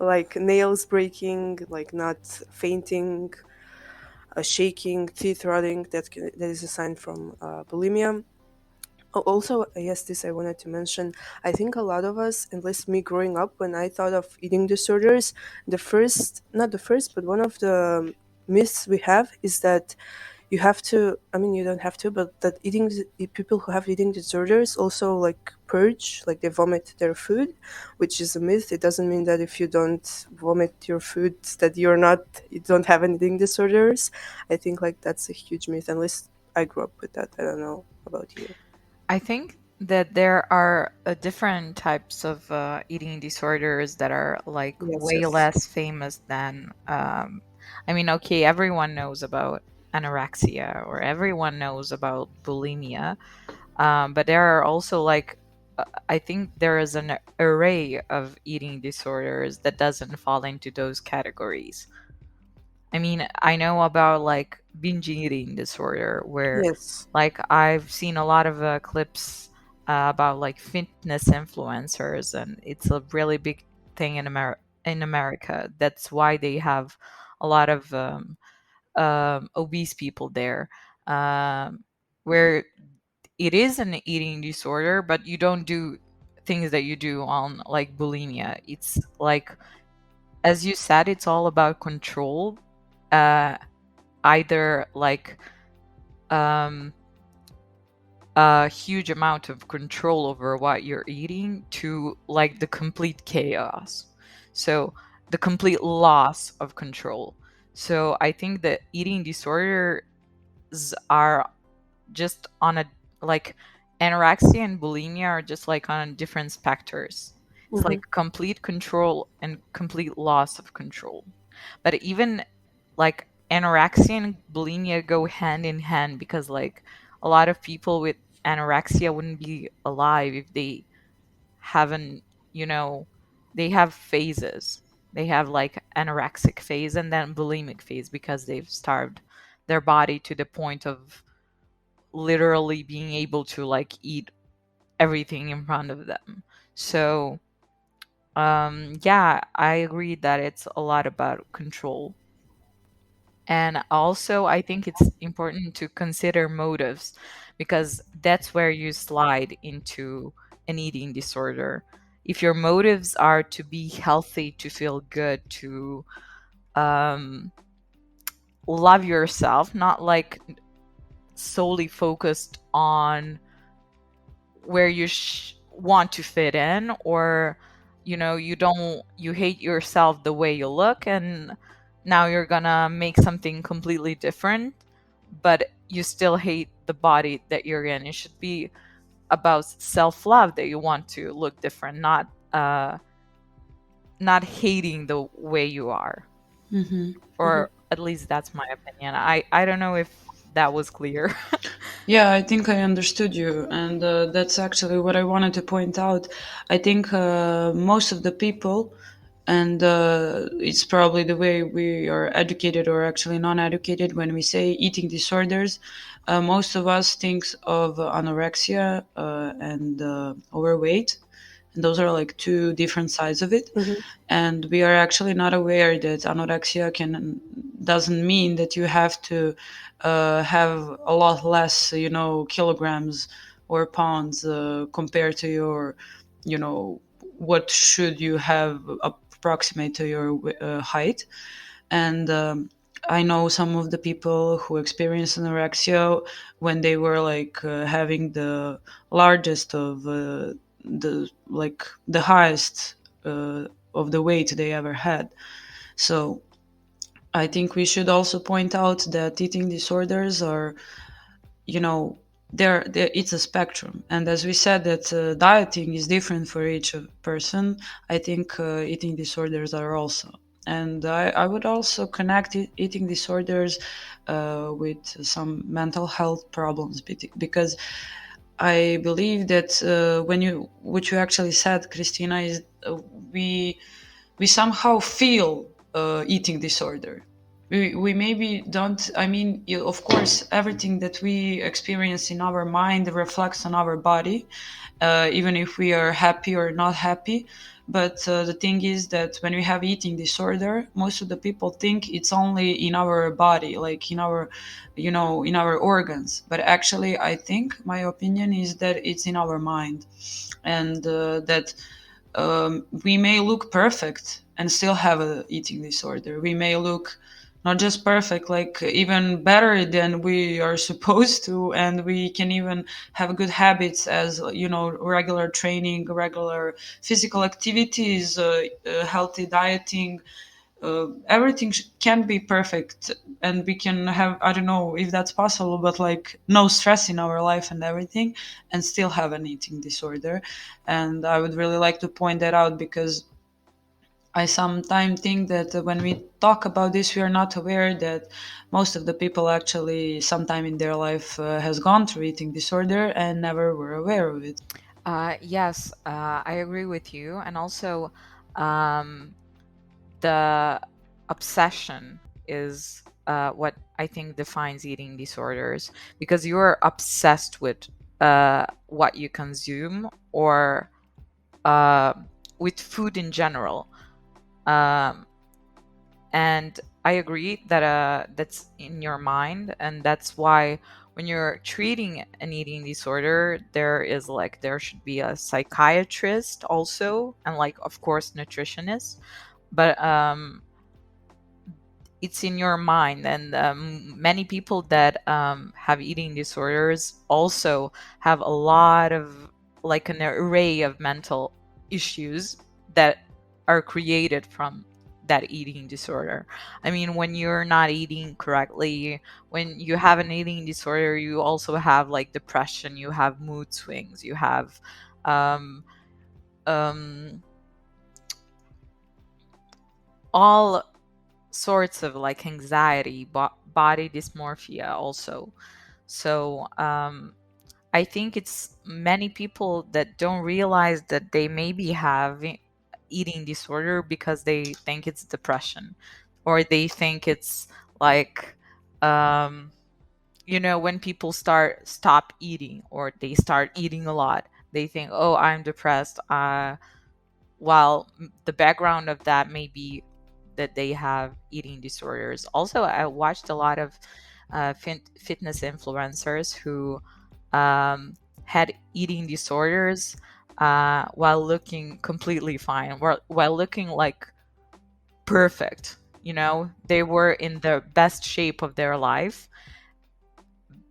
Like nails breaking, like not fainting, shaking, teeth rotting. That is a sign from bulimia. Also, yes, this I wanted to mention. I think a lot of us, at least me growing up, when I thought of eating disorders, the first, not the first, but one of the myths we have is that you have to, I mean, you don't have to, but that people who have eating disorders also like purge, like they vomit their food, which is a myth. It doesn't mean that if you don't vomit your food that you don't have any eating disorders. I think like that's a huge myth, unless I grew up with that. I don't know about you. I think that there are different types of eating disorders that are like Yes, way yes. less famous than. I mean, okay, everyone knows about anorexia or everyone knows about bulimia, but there are also like I think there is an array of eating disorders that doesn't fall into those categories. I mean, I know about like binge eating disorder, where Yes. like I've seen a lot of clips about like fitness influencers, and it's a really big thing in America. That's why they have a lot of obese people there, um, where it is an eating disorder, but you don't do things that you do on like bulimia. It's like, as you said, it's all about control. Uh, Either like um, a huge amount of control over what you're eating to like the complete chaos. So the complete loss of control. So I think that eating disorders are just on a like anorexia and bulimia are just like on different specters. It's Hmm. like complete control and complete loss of control. But even like anorexia and bulimia go hand in hand, because like a lot of people with anorexia wouldn't be alive if they haven't, you know, they have phases. They have like anorexic phase and then bulimic phase because they've starved their body to the point of literally being able to like eat everything in front of them. So yeah, I agree that it's a lot about control. And also, I think it's important to consider motives, because that's where you slide into an eating disorder. If your motives are to be healthy, to feel good, to um, love yourself, not like solely focused on where you want to fit in, or you hate yourself the way you look, and now you're gonna make something completely different, but you still hate the body that you're in. It should be about self-love, that you want to look different, not hating the way you are. Hmm. Hmm. Or at least that's my opinion. I don't know if that was clear. Yeah, I think I understood you, and that's actually what I wanted to point out. I think most of the people, and it's probably the way we are educated or actually non-educated when we say eating disorders. Most of us thinks of anorexia and overweight, and those are like two different sides of it. Hmm. And we are actually not aware that anorexia can doesn't mean that you have to have a lot less, kilograms or pounds compared to your, what should you have approximate to your height. And I know some of the people who experienced anorexia when they were like having the largest of the highest of the weight they ever had. So I think we should also point out that eating disorders are, you know, it's a spectrum, and as we said that dieting is different for each person. I think eating disorders are also, and I would also connect eating disorders with some mental health problems, because I believe that when you what you actually said, Christina, is we we somehow feel eating disorder. We maybe don't. I mean, of course, everything that we experience in our mind reflects on our body, even if we are happy or not happy. But the thing is that when we have eating disorder, most of the people think it's only in our body, like in our, in our organs. But actually, I think my opinion is that it's in our mind, and that we may look perfect and still have a eating disorder. We may look not just perfect, like even better than we are supposed to, and we can even have good habits as regular training, regular physical activities, healthy dieting. Everything can be perfect, and we can have, I don't know if that's possible, but like no stress in our life and everything, and still have an eating disorder. And I would really like to point that out, because I sometimes think that when we talk about this, we are not aware that most of the people actually sometime in their life has gone through eating disorder and never were aware of it. Yes, I agree with you. And also, um, the obsession is what I think defines eating disorders, because you're obsessed with what you consume, or uh, with food in general. Um, and I agree that that's in your mind, and that's why when you're treating an eating disorder, there should be a psychiatrist also, and like of course nutritionist. But it's in your mind, and many people that have eating disorders also have a lot of, like, an array of mental issues that are created from that eating disorder. I mean, when you're not eating correctly, when you have an eating disorder, you also have like depression, you have mood swings, you have um, um, all sorts of like anxiety, body dysmorphia also. So I think it's many people that don't realize that they maybe have eating disorder because they think it's depression, or they think it's like, um, when people stop eating, or they start eating a lot, they think, oh, I'm depressed. While the background of that may be that they have eating disorders. Also, I watched a lot of fitness influencers who um, had eating disorders while looking completely fine, while looking like perfect. They were in the best shape of their life,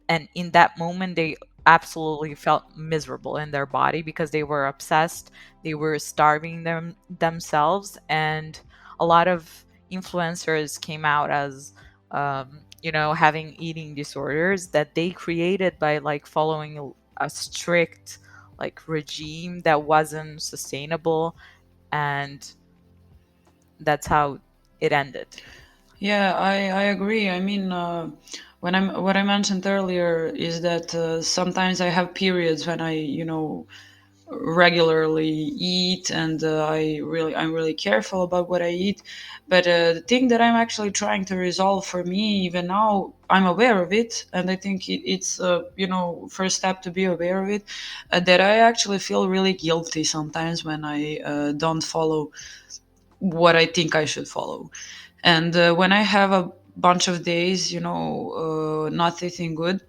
and in that moment they absolutely felt miserable in their body because they were obsessed, they were starving themselves. And a lot of influencers came out as having eating disorders that they created by like following a strict like regime that wasn't sustainable, and that's how it ended. Yeah, I agree. I mean, what I mentioned earlier is that sometimes I have periods when I, regularly eat, and I'm really careful about what I eat. But the thing that I'm actually trying to resolve for me, even now, I'm aware of it, and I think it's first step to be aware of it. That I actually feel really guilty sometimes when I don't follow what I think I should follow. And when I have a bunch of days, not eating good,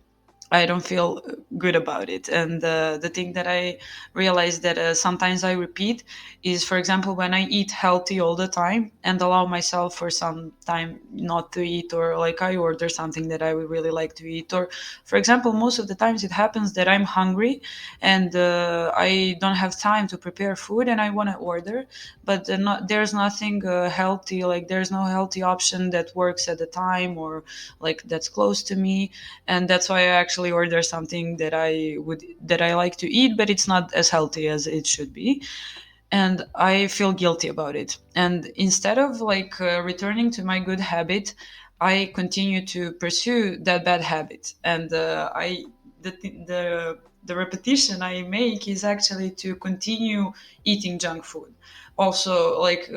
I don't feel good about it. And the thing that I realize that sometimes I repeat is, for example, when I eat healthy all the time and allow myself for some time not to eat, or like I order something that I would really like to eat. Or, for example, most of the times it happens that I'm hungry and I don't have time to prepare food and I want to order, but there's nothing healthy, like there's no healthy option that works at the time or like that's close to me, and that's why I actually order something that I like to eat, but it's not as healthy as it should be, and I feel guilty about it. And instead of like returning to my good habit, I continue to pursue that bad habit, and the repetition I make is actually to continue eating junk food. Also, like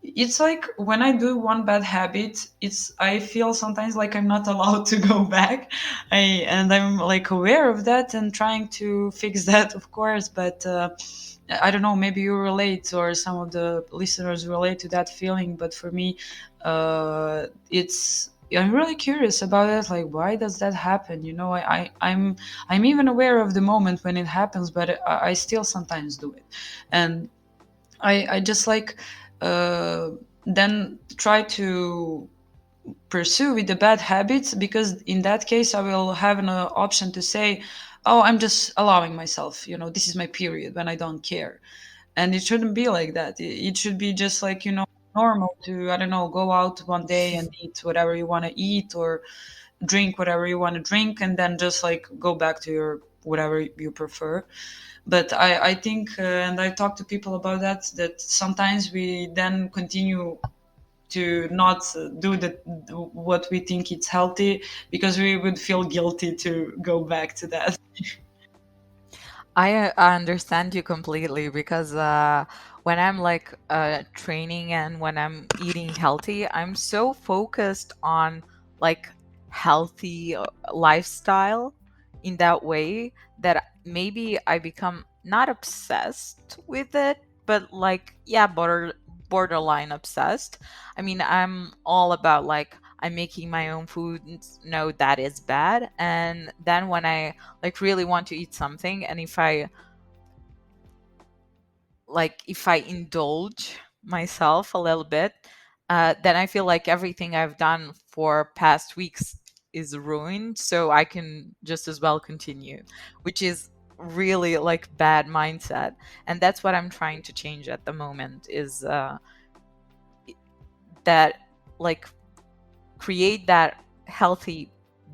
it's like when I do one bad habit, it's I feel sometimes like I'm not allowed to go back. I'm like aware of that and trying to fix that, of course. But I don't know, maybe you relate or some of the listeners relate to that feeling. But for me, it's I'm really curious about it. Like, why does that happen? I'm even aware of the moment when it happens, but I still sometimes do it, and I just like uh, then try to pursue with the bad habits, because in that case I will have an option to say, oh, I'm just allowing myself, this is my period when I don't care. And it shouldn't be like that. It should be just like, normal to, I don't know, go out one day and eat whatever you want to eat, or drink whatever you want to drink, and then just like go back to your whatever you prefer. But I think and I talk to people about that sometimes we then continue to not do what we think it's healthy, because we would feel guilty to go back to that. I understand you completely because when I'm like training and when I'm eating healthy, I'm so focused on like healthy lifestyle in that way that maybe I become not obsessed with it, but like yeah, borderline obsessed. I mean, I'm all about like I'm making my own food. No, that is bad. And then when I like really want to eat something and if I indulge myself a little bit, then I feel like everything I've done for past weeks is ruined, so I can just as well continue, which is really like bad mindset. And that's what I'm trying to change at the moment is that like create that healthy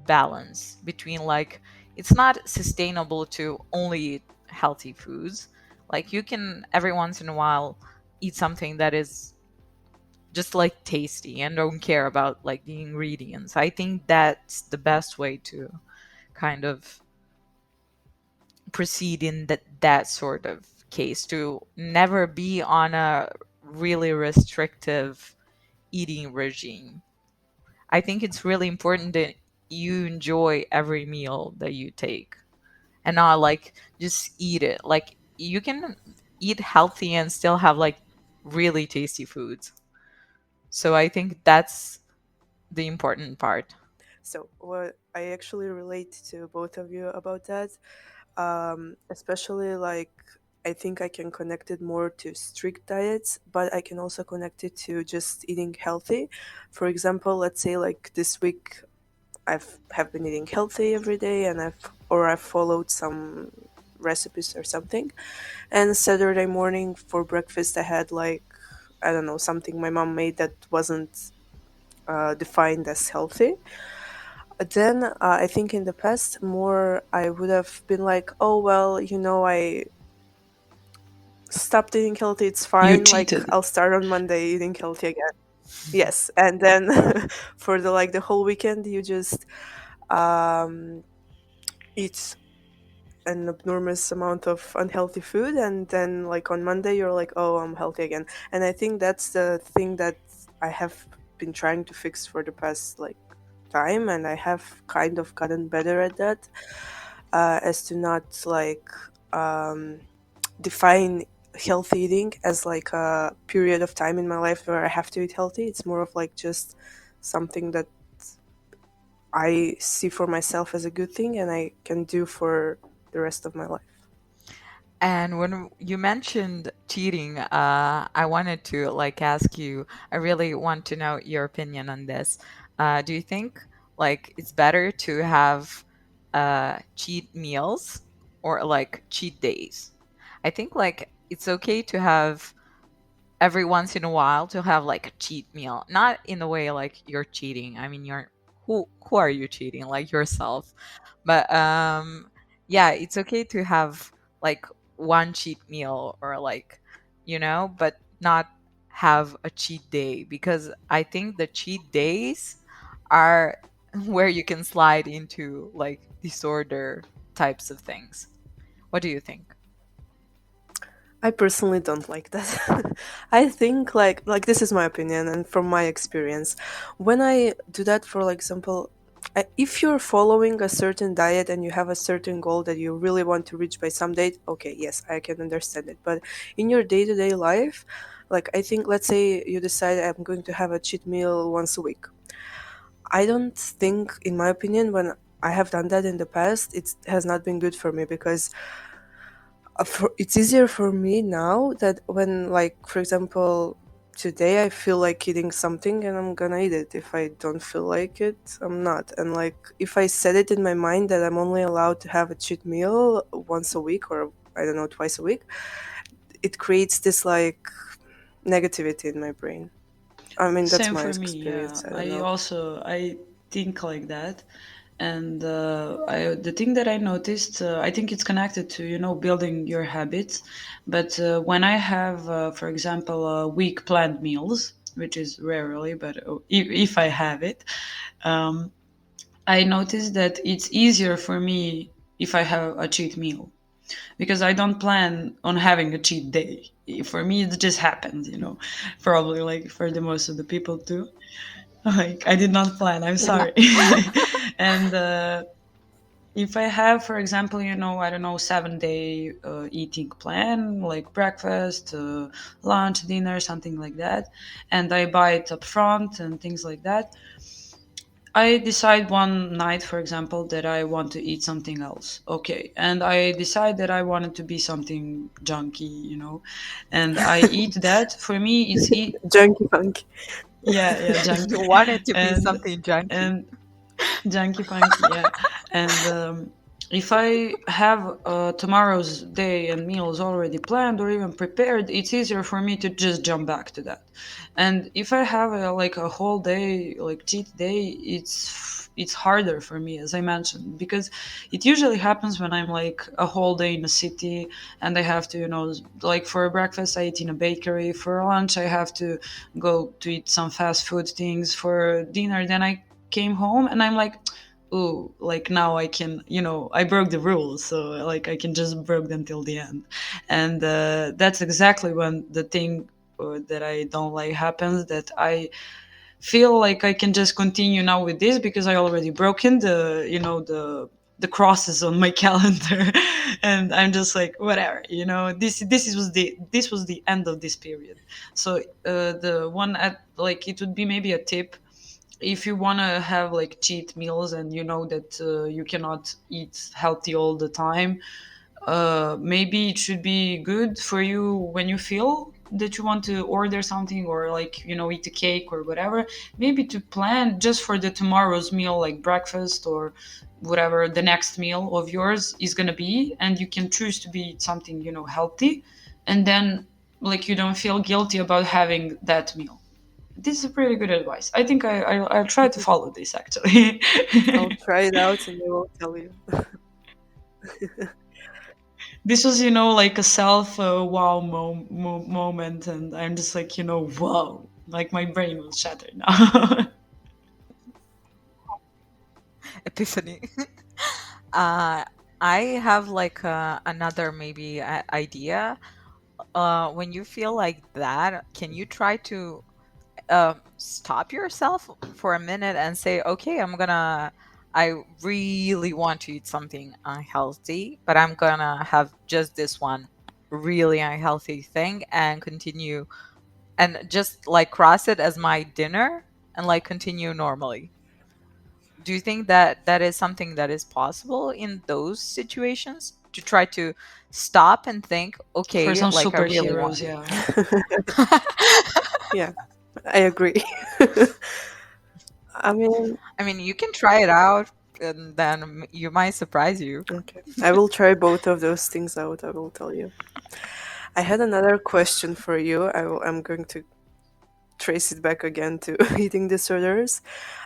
balance between like it's not sustainable to only eat healthy foods. Like you can every once in a while eat something that is just like tasty and don't care about like the ingredients. I think that's the best way to kind of proceed in that sort of case, to never be on a really restrictive eating regime. I think it's really important that you enjoy every meal that you take and not like just eat it. Like you can eat healthy and still have like really tasty foods. So I think that's the important part. So what I actually relate to both of you about that, especially like I think I can connect it more to strict diets, but I can also connect it to just eating healthy. For example, let's say like this week I've have been eating healthy every day, and I've followed some recipes or something. And Saturday morning for breakfast, I had like, I don't know, something my mom made that wasn't defined as healthy. Then I think in the past, more I would have been like, oh well, I stopped eating healthy. It's You fine. Like cheated. I'll start on Monday eating healthy again. Yes, and then for the whole weekend, you just um, eat an enormous amount of unhealthy food, and then like on Monday you're like, oh, I'm healthy again. And I think that's the thing that I have been trying to fix for the past like time, and I have kind of gotten better at that, as to not like um, define healthy eating as like a period of time in my life where I have to eat healthy. It's more of like just something that I see for myself as a good thing and I can do for the rest of my life. And when you mentioned cheating, I wanted to like ask you, I really want to know your opinion on this. Do you think like it's better to have cheat meals or like cheat days? I think like it's okay to have every once in a while to have like a cheat meal, not in the way like you're cheating. I mean, you're who are you cheating? Like yourself. But yeah, it's okay to have like one cheat meal or like, but not have a cheat day, because I think the cheat days are where you can slide into like disorder types of things. What do you think? I personally don't like that. I think like this is my opinion and from my experience. When I do that, for like example, if you're following a certain diet and you have a certain goal that you really want to reach by some date, okay, yes, I can understand it. But in your day-to-day life, like I think let's say you decide I'm going to have a cheat meal once a week. I don't think, in my opinion, when I have done that in the past, it has not been good for me because it's easier for me now that when, like, for example, today I feel like eating something and I'm gonna eat it. If I don't feel like it, I'm not. And like, if I set it in my mind that I'm only allowed to have a cheat meal once a week or I don't know, twice a week, it creates this like negativity in my brain. I mean, that's Same my for me. Yeah, experience. I don't I know. also I think like that, and the thing that I noticed, I think it's connected to building your habits. But when I have, for example, week planned meals, which is rarely, but if I have it, I noticed that it's easier for me if I have a cheat meal. because I don't plan on having a cheat day. For me, it just happens, probably like for the most of the people too. Like I did not plan. I'm sorry. And if I have, for example, I don't know, 7 day eating plan, like breakfast, lunch, dinner, something like that, and I buy it up front and things like that, I decide one night, for example, that I want to eat something else. Okay. And I decide that I want it to be something junky, and I eat that. For me, it's eat. Junky funky. Yeah, yeah, You junky. want it to be And, something junky. and junky funky, yeah. And if I have tomorrow's day and meals already planned or even prepared, it's easier for me to just jump back to that. And if I have like a whole day, like cheat day, it's harder for me, as I mentioned, because it usually happens when I'm like a whole day in a city and I have to, like for breakfast I eat in a bakery, for lunch I have to go to eat some fast food things, for dinner then I came home and I'm like, ooh, like now I can, I broke the rules, so like I can just broke them till the end. And that's exactly when the thing that I don't like happens, that I feel like I can just continue now with this because I already broken the crosses on my calendar. And I'm just like, whatever, this was the end of this period. So the one at, like, it would be maybe a tip, if you want to have like cheat meals and you know that you cannot eat healthy all the time, maybe it should be good for you when you feel that you want to order something or like eat a cake or whatever, maybe to plan just for the tomorrow's meal, like breakfast or whatever the next meal of yours is going to be, and you can choose to be something healthy, and then like you don't feel guilty about having that meal. This is pretty good advice. I think I'll try to follow this actually. I'll try it out and I will tell you. This was, like a self wow moment, and I'm just like, wow, like my brain will shatter now. Epiphany. uh, I have like another maybe idea. When you feel like that, can you try to stop yourself for a minute and say, okay, I really want to eat something unhealthy, but I'm gonna have just this one really unhealthy thing and continue and just like cross it as my dinner and like continue normally. Do you think that that is something that is possible in those situations, to try to stop and think, For okay, some like I really want superheroes, yeah. Yeah, I agree. I mean, I mean, you can try it out and then you might surprise you. okay. I will try both of those things out, I will tell you. I had another question for you. I'm going to trace it back again to eating disorders.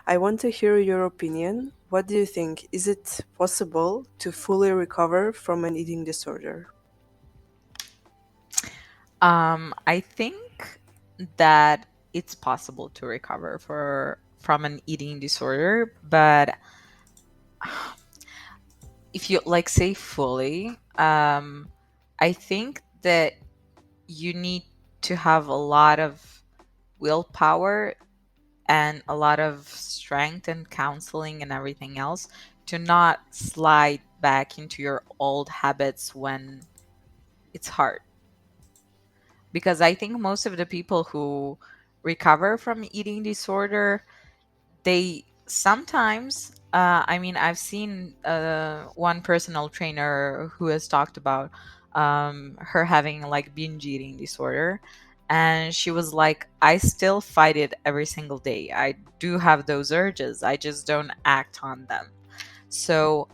I want to hear your opinion. What do you think? Is it possible to fully recover from an eating disorder? I think that it's possible to recover from an eating disorder, but if you like say fully, I think that you need to have a lot of willpower and a lot of strength and counseling and everything else to not slide back into your old habits when it's hard. Because I think most of the people who recover from eating disorder, they sometimes, I mean, I've seen one personal trainer who has talked about her having like binge eating disorder. And she was like, I still fight it every single day. I do have those urges. I just don't act on them. So,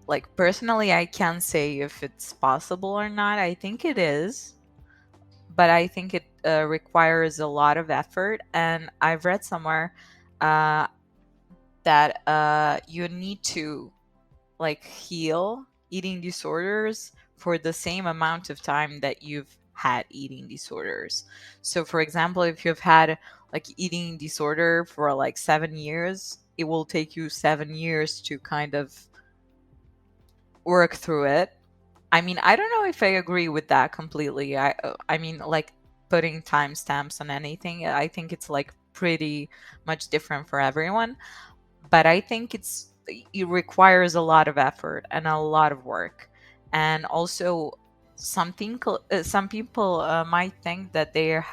like, personally, I can't say if it's possible or not. I think it is, but I think it requires a lot of effort. And I've read somewhere uh, that you need to like heal eating disorders for the same amount of time that you've had eating disorders. So, for example, if you've had like eating disorder for like 7 years, it will take you 7 years to kind of work through it. I mean, I don't know if I agree with that completely. I mean, like putting timestamps on anything, I think it's like pretty much different for everyone. But I think it requires a lot of effort and a lot of work, and also some people might think that they are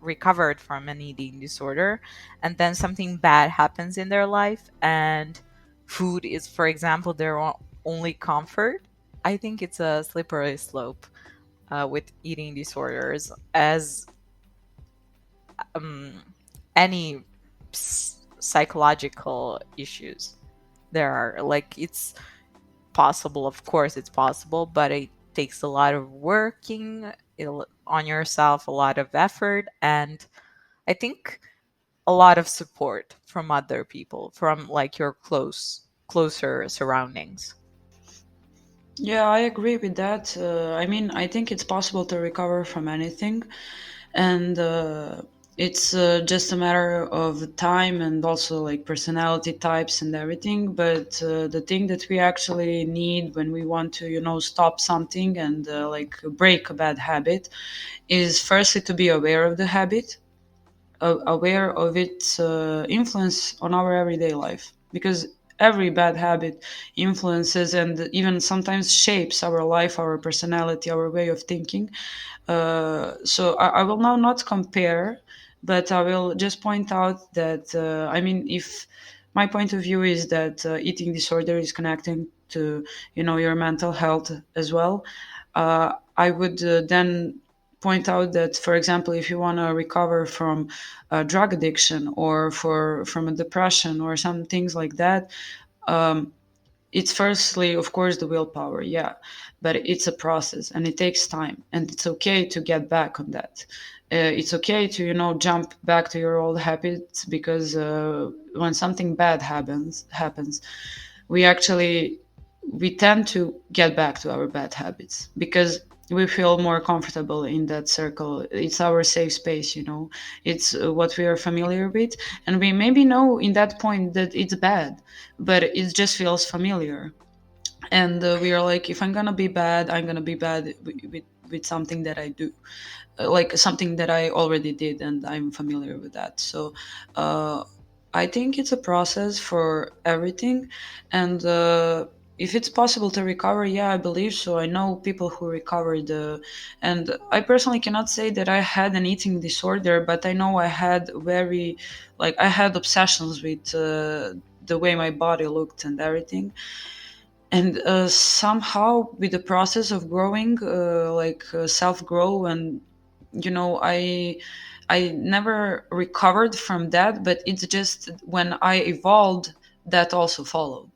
recovered from an eating disorder, and then something bad happens in their life, and food is, for example, their only comfort. I think it's a slippery slope with eating disorders, as um, any psychological issues there are. Like, it's possible, of course it's possible, but it takes a lot of working on yourself, a lot of effort, and I think a lot of support from other people, from like your closer surroundings. Yeah, I agree with that. I mean, I think it's possible to recover from anything, and it's just a matter of time and also like personality types and everything. But the thing that we actually need when we want to, stop something and like break a bad habit is firstly to be aware of the habit, aware of its influence on our everyday life, because every bad habit influences and even sometimes shapes our life, our personality, our way of thinking. So I will now not compare, but I will just point out that I mean, if my point of view is that eating disorder is connecting to your mental health as well, I would then point out that, for example, if you want to recover from a drug addiction or from a depression or some things like that, um, it's firstly, of course, the willpower, yeah, but it's a process and it takes time, and it's okay to get back on that. It's okay to jump back to your old habits, because when something bad happens, we actually we tend to get back to our bad habits because we feel more comfortable in that circle. It's our safe space, it's what we are familiar with, and we maybe know in that point that it's bad, but it just feels familiar. And we are like, if I'm gonna be bad, I'm gonna be bad with something that I do, like something that I already did and I'm familiar with that. So uh, I think it's a process for everything. And if it's possible to recover, yeah, I believe so. I know people who recovered, and I personally cannot say that I had an eating disorder, but I know I had I had obsessions with the way my body looked and everything. And somehow with the process of growing, self grow, and I never recovered from that, but it's just when I evolved, that also followed.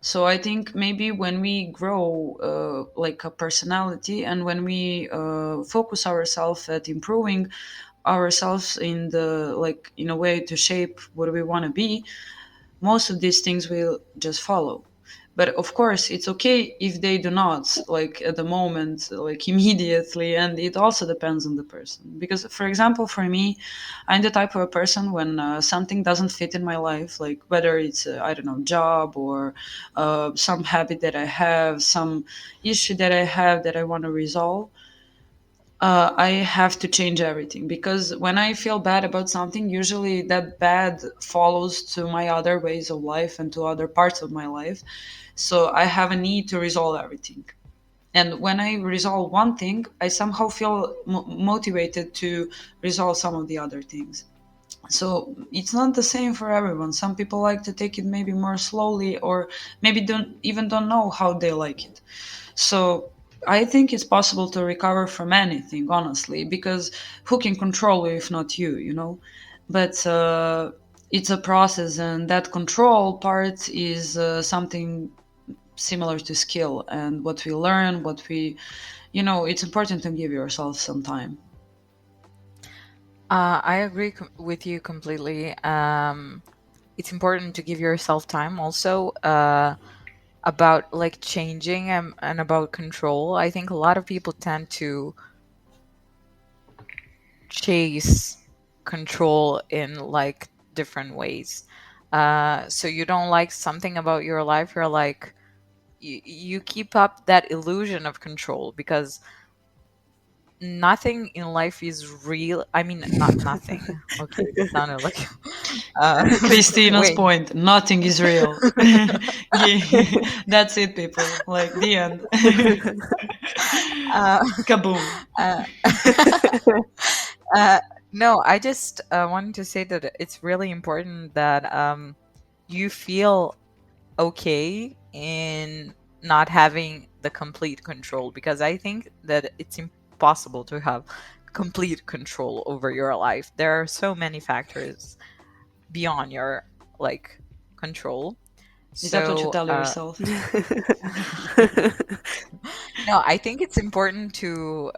So I think maybe when we grow like a personality, and when we focus ourselves at improving ourselves in the like in a way to shape what we want to be, most of these things will just follow. But of course it's okay if they do not, like at the moment, like immediately, and it also depends on the person. Because for example, for me, I'm the type of a person, when something doesn't fit in my life, like whether it's I don't know, job, or some habit that I have, some issue that I have that I want to resolve, I have to change everything, because when I feel bad about something, usually that bad follows to my other ways of life and to other parts of my life. So I have a need to resolve everything. And when I resolve one thing, I somehow feel motivated to resolve some of the other things. So it's not the same for everyone. Some people like to take it maybe more slowly, or maybe don't know how they like it. So I think it's possible to recover from anything, honestly, because who can control you if not you, But it's a process, and that control part is something similar to skill, and what we learn, it's important to give yourself some time. I agree with you completely. It's important to give yourself time also, about like changing, and about control. I think a lot of people tend to chase control in like different ways. So you don't like something about your life, you're like, you keep up that illusion of control because nothing in life is real. I mean, not nothing. Okay, that sounded like uh Christina's wait. point, nothing is real. Yeah, that's it, people. Like the end. uh, Kaboom. uh, uh no, I just wanted to say that it's really important that you feel okay in not having the complete control, because I think that it's impossible to have complete control over your life. There are so many factors beyond your like control. Is that what you So tell yourself? no, I think it's important to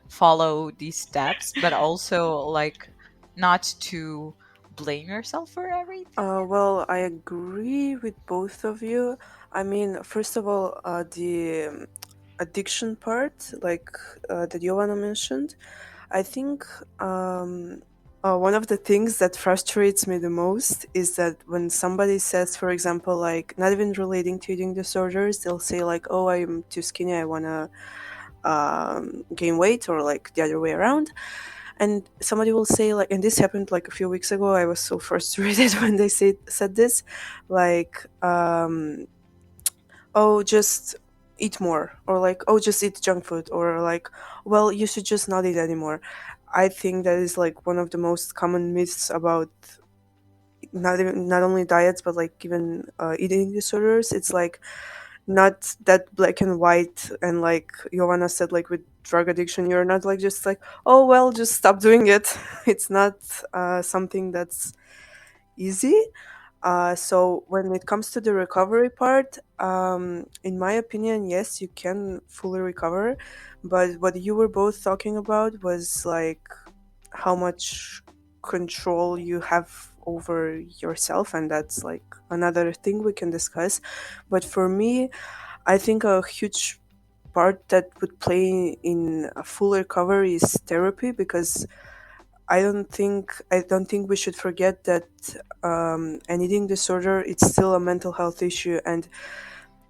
follow these steps, but also like not to blame yourself for everything. Well, I agree with both of you. I mean, first of all, the addiction part, like that Giovanna mentioned, I think one of the things that frustrates me the most is that when somebody says, for example, like not even relating to eating disorders, they'll say like, "Oh, I'm too skinny. I wanna gain weight," or like the other way around. And somebody will say like, and this happened like a few weeks ago. I was so frustrated when they said this, like, "Oh, just eat more," or like, "Oh, just eat junk food," or like, "Well, you should just not eat anymore." I think that is like one of the most common myths about not only diets but like even eating disorders. It's like not that black and white, and like Giovanna said, like with drug addiction, you're not like just like, "Oh well, just stop doing it." It's not something that's easy. So when it comes to the recovery part, in my opinion, yes, you can fully recover. But what you were both talking about was like how much control you have over yourself, and that's like another thing we can discuss. But for me, I think a huge part that would play in a full recovery is therapy, because I don't think we should forget that an eating disorder, it's still a mental health issue. And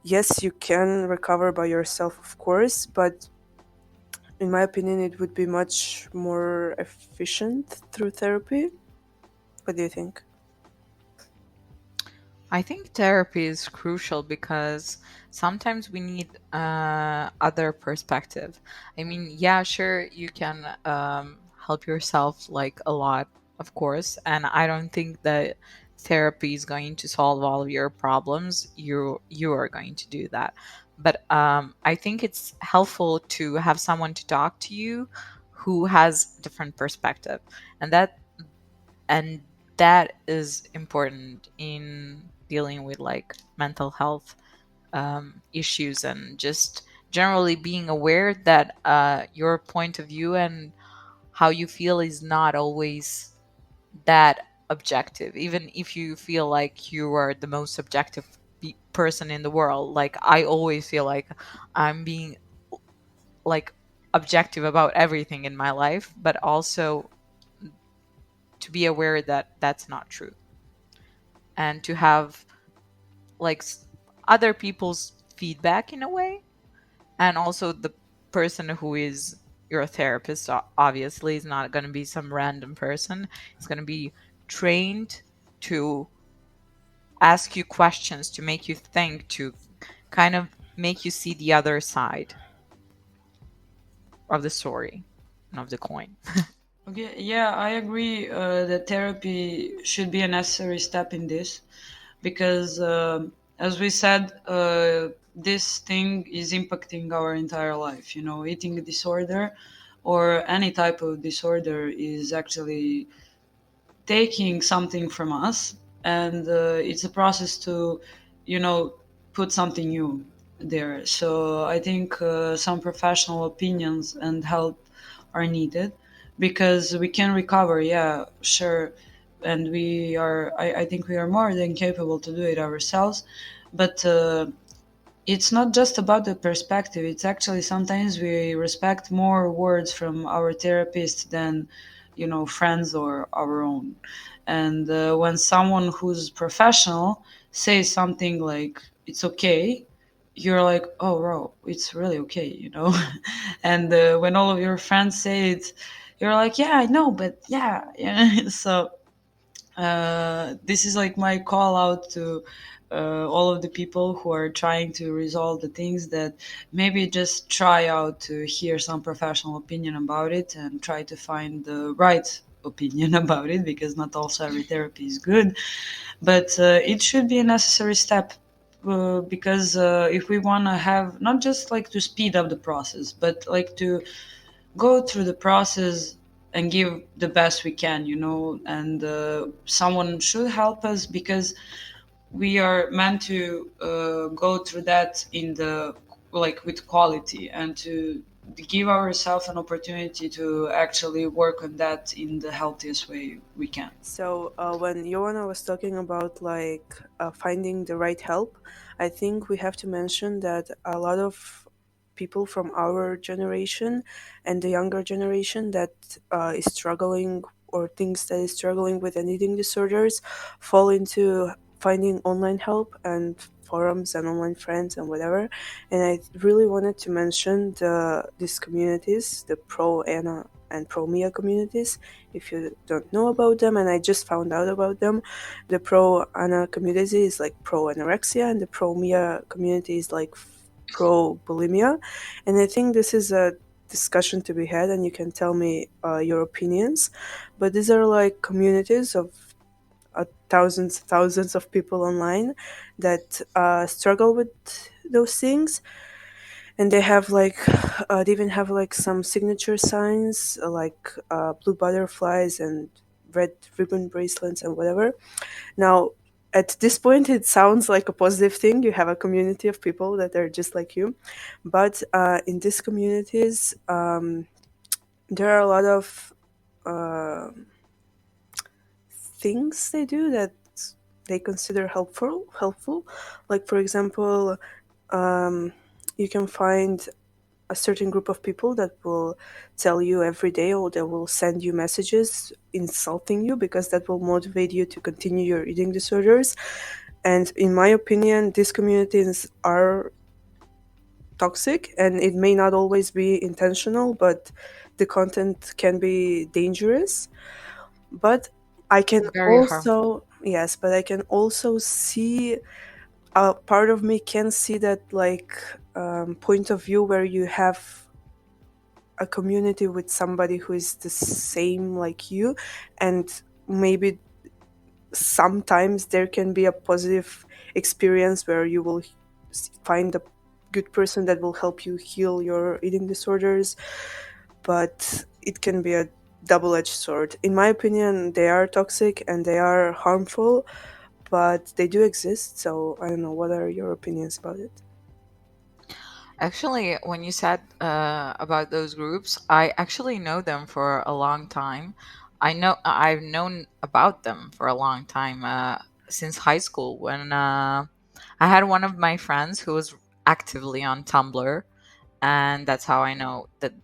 yes, you can recover by yourself, of course, but in my opinion, it would be much more efficient through therapy. What do you think? I think therapy is crucial because sometimes we need other perspective. I mean, yeah, sure, you can help yourself like a lot, of course, and I don't think that therapy is going to solve all of your problems. You are going to do that, but I think it's helpful to have someone to talk to you who has different perspective, and and that is important in dealing with like mental health issues, and just generally being aware that your point of view and how you feel is not always that objective, even if you feel like you are the most objective person in the world. Like I always feel like I'm being like objective about everything in my life, but also to be aware that that's not true, and to have like other people's feedback in a way, and also the person who is your therapist obviously is not going to be some random person. It's going to be trained to ask you questions, to make you think, to kind of make you see the other side of the story and of the coin. Okay, yeah, I agree that therapy should be a necessary step in this because, as we said, this thing is impacting our entire life. You know, eating disorder or any type of disorder is actually taking something from us, and it's a process to, you know, put something new there. So I think some professional opinions and help are needed because we can recover, yeah, sure, and I think we are more than capable to do it ourselves, but it's not just about the perspective. It's actually sometimes we respect more words from our therapist than, you know, friends or our own. And when someone who's professional says something like, it's okay, you're like, oh, bro, it's really okay, you know. And when all of your friends say it, you're like, yeah, I know, but yeah, yeah. So this is like my call out to all of the people who are trying to resolve the things, that maybe just try out to hear some professional opinion about it and try to find the right opinion about it, because not also every therapy is good, but it should be a necessary step, because if we want to have, not just like to speed up the process, but like to go through the process and give the best we can, you know. And someone should help us, because we are meant to go through that in the, like, with quality, and to give ourselves an opportunity to actually work on that in the healthiest way we can. So when Joanna was talking about like finding the right help, I think we have to mention that a lot of people from our generation and the younger generation that is struggling or thinks that is struggling with an eating disorders fall into finding online help and forums and online friends and whatever. And I really wanted to mention these communities, the pro Anna and pro Mia communities, if you don't know about them, and I just found out about them. The pro Ana community is like pro anorexia, and the pro Mia community is like pro bulimia. And I think this is a discussion to be had, and you can tell me your opinions. But these are like communities of thousands of people online that struggle with those things, and they have like they even have like some signature signs like blue butterflies and red ribbon bracelets and whatever. Now at this point it sounds like a positive thing, you have a community of people that are just like you, but in these communities there are a lot of uh, things they do that they consider helpful. Like for example, um, you can find a certain group of people that will tell you every day, or they will send you messages insulting you, because that will motivate you to continue your eating disorders. And in my opinion, these communities are toxic, and it may not always be intentional, but the content can be dangerous. But I can Very harmful. also, yes, but I can also see a part of me can see that like point of view where you have a community with somebody who is the same like you, and maybe sometimes there can be a positive experience where you will find a good person that will help you heal your eating disorders. But it can be a double-edged sword. In my opinion, they are toxic and they are harmful, but they do exist. So I don't know, what are your opinions about it? Actually, when you said about those groups, I actually know them for a long time. I've known about them for a long time, since high school, when I had one of my friends who was actively on Tumblr, and that's how I know that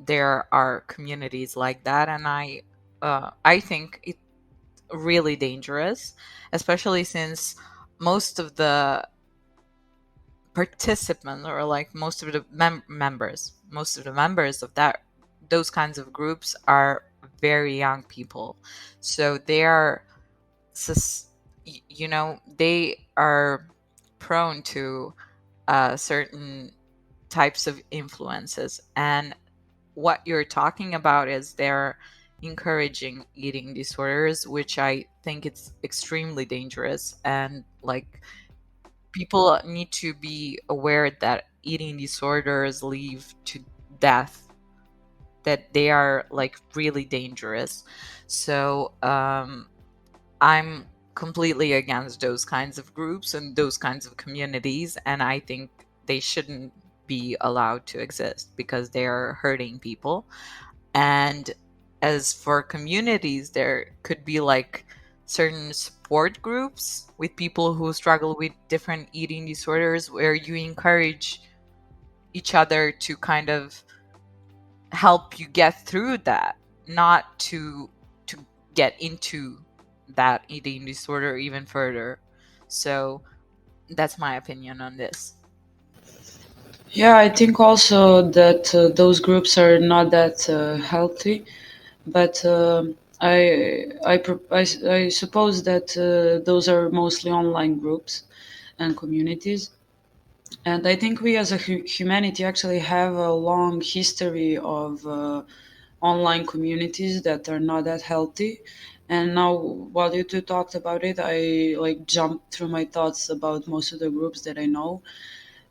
there are communities like that. And I think it's really dangerous, especially since most of the participants, or like most of the members of that those kinds of groups are very young people. So they are sus- they are prone to certain types of influences. And what you're talking about is they're encouraging eating disorders, which I think it's extremely dangerous. And like, people need to be aware that eating disorders lead to death, that they are like really dangerous. So I'm completely against those kinds of groups and those kinds of communities, and I think they shouldn't be allowed to exist because they are hurting people. And as for communities, there could be like certain support groups with people who struggle with different eating disorders, where you encourage each other to kind of help you get through that, not to get into that eating disorder even further. So That's my opinion on this. Yeah, I think also that those groups are not that healthy, but I suppose that those are mostly online groups and communities. And I think we as a humanity actually have a long history of online communities that are not that healthy. And now, while you two talked about it, I like jumped through my thoughts about most of the groups that I know,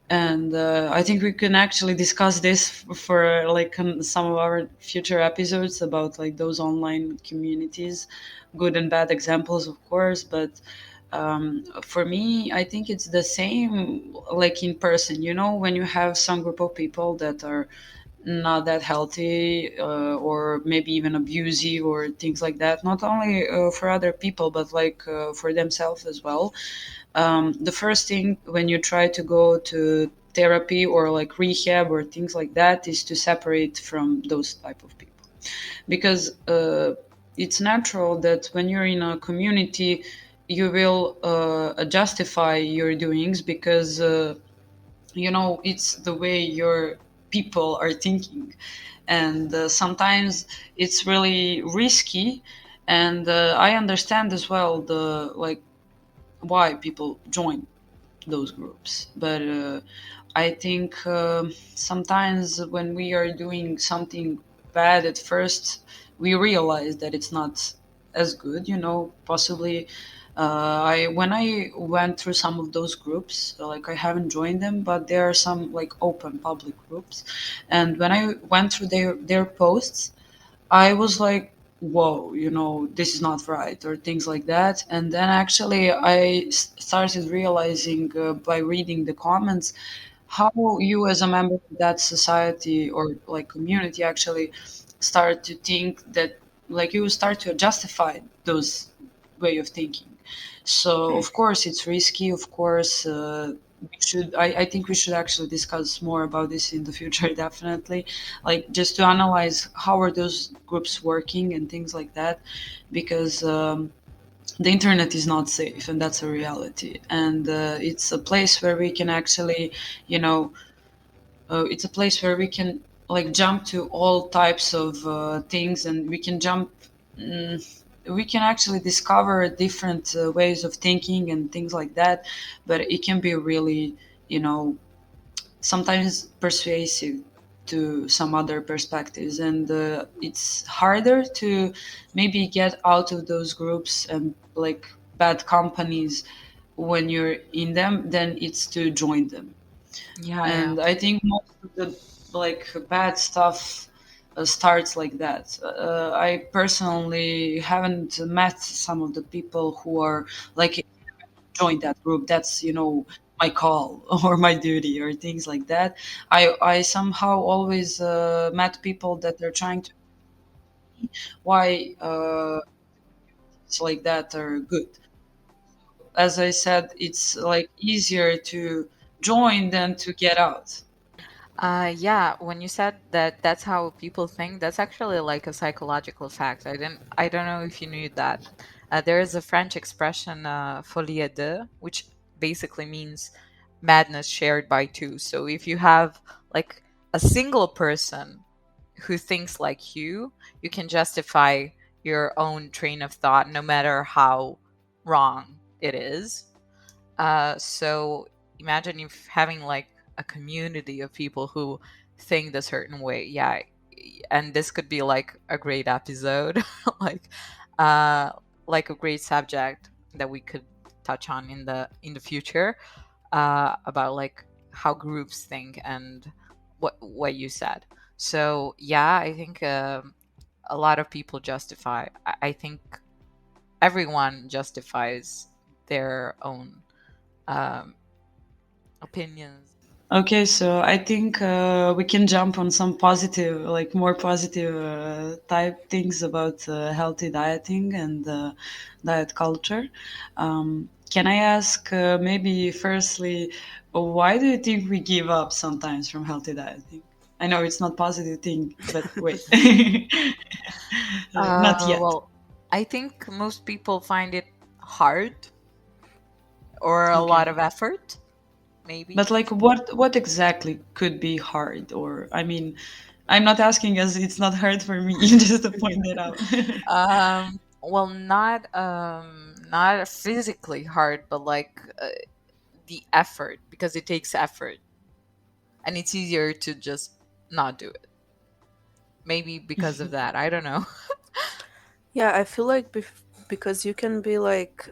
and I think we can actually discuss this for like some of our future episodes about like those online communities, good and bad examples, of course. But for me, I think it's the same like in person. You know, when you have some group of people that are not that healthy, or maybe even abusive or things like that, not only for other people but like for themselves as well. The first thing when you try to go to therapy or like rehab or things like that is to separate from those type of people, because it's natural that when you're in a community you will justify your doings, because you know it's the way your people are thinking. And sometimes it's really risky. And I understand as well the like why people join those groups. But I think sometimes when we are doing something bad at first, we realize that it's not as good, you know, possibly. I when I went through some of those groups, like I haven't joined them, but there are some like open public groups, and when I went through their posts, I was like, whoa, you know, this is not right, or things like that. And then actually, started realizing by reading the comments how you, as a member of that society or like community, actually start to think that, like, you start to justify those way of thinking. So of course it's risky. Of course, I think we should actually discuss more about this in the future, definitely, like just to analyze how are those groups working and things like that, because the internet is not safe, and that's a reality. And it's a place where we can actually, you know, it's a place where we can like jump to all types of things, and we can jump. We can actually discover different ways of thinking and things like that, but it can be really, you know, sometimes persuasive to some other perspectives. And it's harder to maybe get out of those groups and like bad companies when you're in them than it's to join them. Yeah, yeah. And I think most of the like bad stuff starts like that. I personally haven't met some of the people who are like join that group. That's, you know, my call or my duty or things like that. I somehow always met people that are trying to why it's like that are good. As I said, it's like easier to join than to get out. Yeah, when you said that that's how people think, that's actually like a psychological fact. I don't know if you knew that. There is a French expression, folie à deux, which basically means madness shared by two. So if you have like a single person who thinks like you can justify your own train of thought no matter how wrong it is. So imagine if having like a community of people who think a certain way. Yeah, and this could be like a great episode, like uh, like a great subject that we could touch on in the future, about like how groups think and what you said. So yeah, I think a lot of people justify. I think everyone justifies their own um, opinions. Okay, so I think we can jump on some positive, like more positive type things about healthy dieting and diet culture. Can I ask maybe firstly, why do you think we give up sometimes from healthy dieting? I know it's not positive thing, but wait, not yet. Well, I think most people find it hard. or a lot Okay. of effort, maybe. But like what exactly could be hard? Or I mean, I'm not asking as it's not hard for me, just to point that out. Well, not physically hard, but like the effort, because it takes effort and it's easier to just not do it. Maybe because of that. I don't know. Yeah, I feel like because you can be like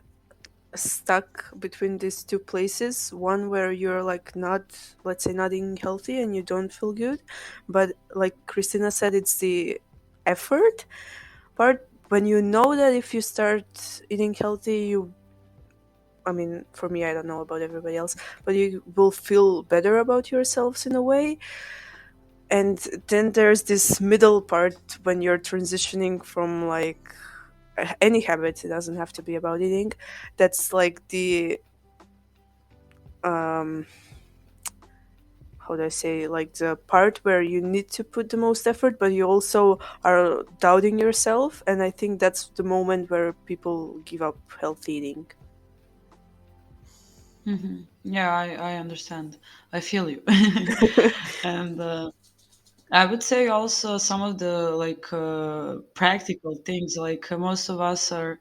stuck between these two places, one where you're like not, let's say, not eating healthy and you don't feel good, but like Christina said, it's the effort part. When you know that if you start eating healthy, you, I mean, for me, I don't know about everybody else, but you will feel better about yourselves in a way. And then there's this middle part when you're transitioning from like any habit, it doesn't have to be about eating. That's like the um how do I say, like the part where you need to put the most effort, but you also are doubting yourself. And I think that's the moment where people give up healthy eating. Yeah, I understand. I feel you. And I would say also some of the like practical things, like most of us are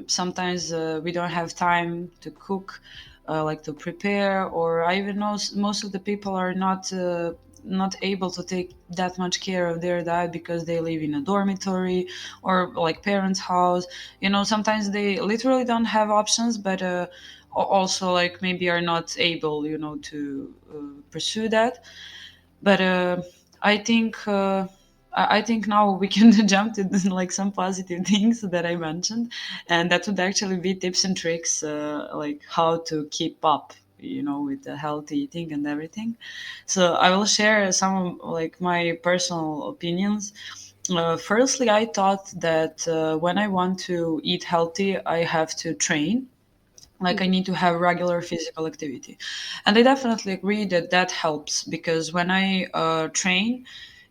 sometimes we don't have time to cook, like to prepare, or I even know most of the people are not able to take that much care of their diet because they live in a dormitory or like parents' house. You know, sometimes they literally don't have options, but also like maybe are not able, you know, to pursue that. But I think I think now we can jump to like some positive things that I mentioned, and that would actually be tips and tricks, like how to keep up, you know, with the healthy eating and everything. So I will share some of like my personal opinions. Firstly, I thought that when I want to eat healthy, I have to train, like I Mhm. need to have regular physical activity. And I definitely agree that that helps, because when I train,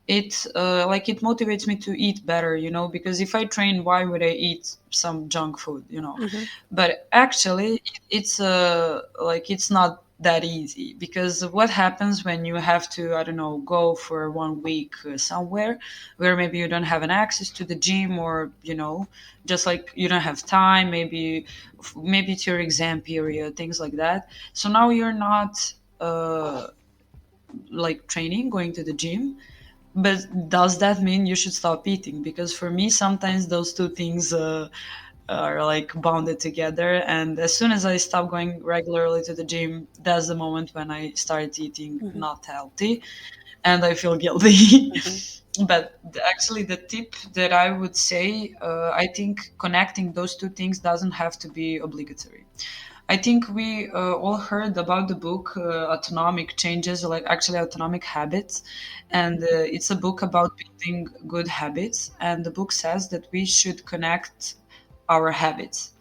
it like it motivates me to eat better, you know, because if I train, why would I eat some junk food, you know? Mhm. But actually it's like it's not that easy, because what happens when you have to, I don't know, go for 1 week somewhere where maybe you don't have an access to the gym, or you know, just like you don't have time, maybe it's your exam period, things like that. So now you're not like training, going to the gym, but does that mean you should stop eating? Because for me, sometimes those two things are like bounded together. And as soon as I stop going regularly to the gym, that's the moment when I start eating Mhm. not healthy and I feel guilty. Mhm. But actually, the tip that I would say, I think connecting those two things doesn't have to be obligatory. I think we all heard about the book Autonomic Changes, like actually Autonomic Habits. And it's a book about building good habits. And the book says that we should connect our habits.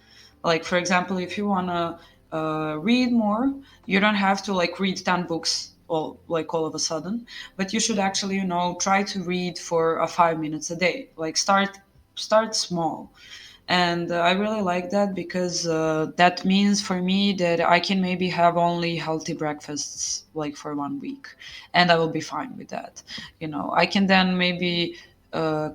Like, for example, if you want to read more, you don't have to like read 10 books all of a sudden, but you should actually, you know, try to read for 5 minutes a day. Like, start small. And I really like that, because that means for me that I can maybe have only healthy breakfasts like for 1 week, and I will be fine with that. You know, I can then maybe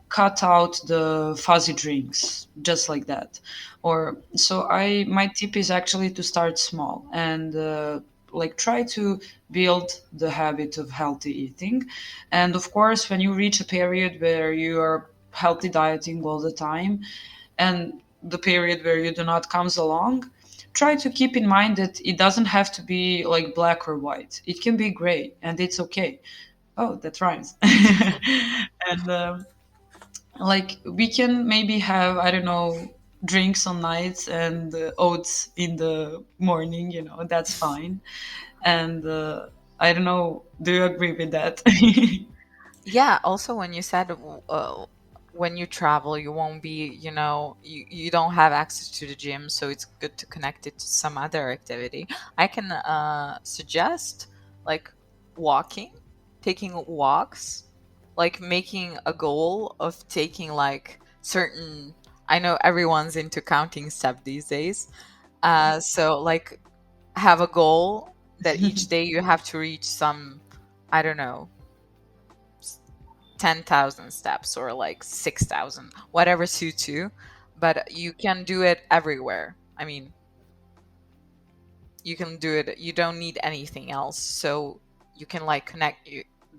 cut out the fuzzy drinks, just like that. Or so I my tip is actually to start small and like try to build the habit of healthy eating. And of course, when you reach a period where you are healthy dieting all the time, and the period where you do not comes along, try to keep in mind that it doesn't have to be like black or white. It can be gray, and it's okay. Oh, that rhymes. And like we can maybe have, I don't know, drinks on nights and oats in the morning, you know, that's fine. And I don't know, do you agree with that? Yeah, also when you said when you travel, you won't be, you don't have access to the gym, so it's good to connect it to some other activity. I can suggest like walking, taking walks, like making a goal of taking like certain. I know everyone's into counting step these days, So like have a goal that each day you have to reach some, I don't know, 10,000 steps or like 6,000, whatever suits you. But you can do it everywhere. I mean, you can do it, you don't need anything else. So you can like connect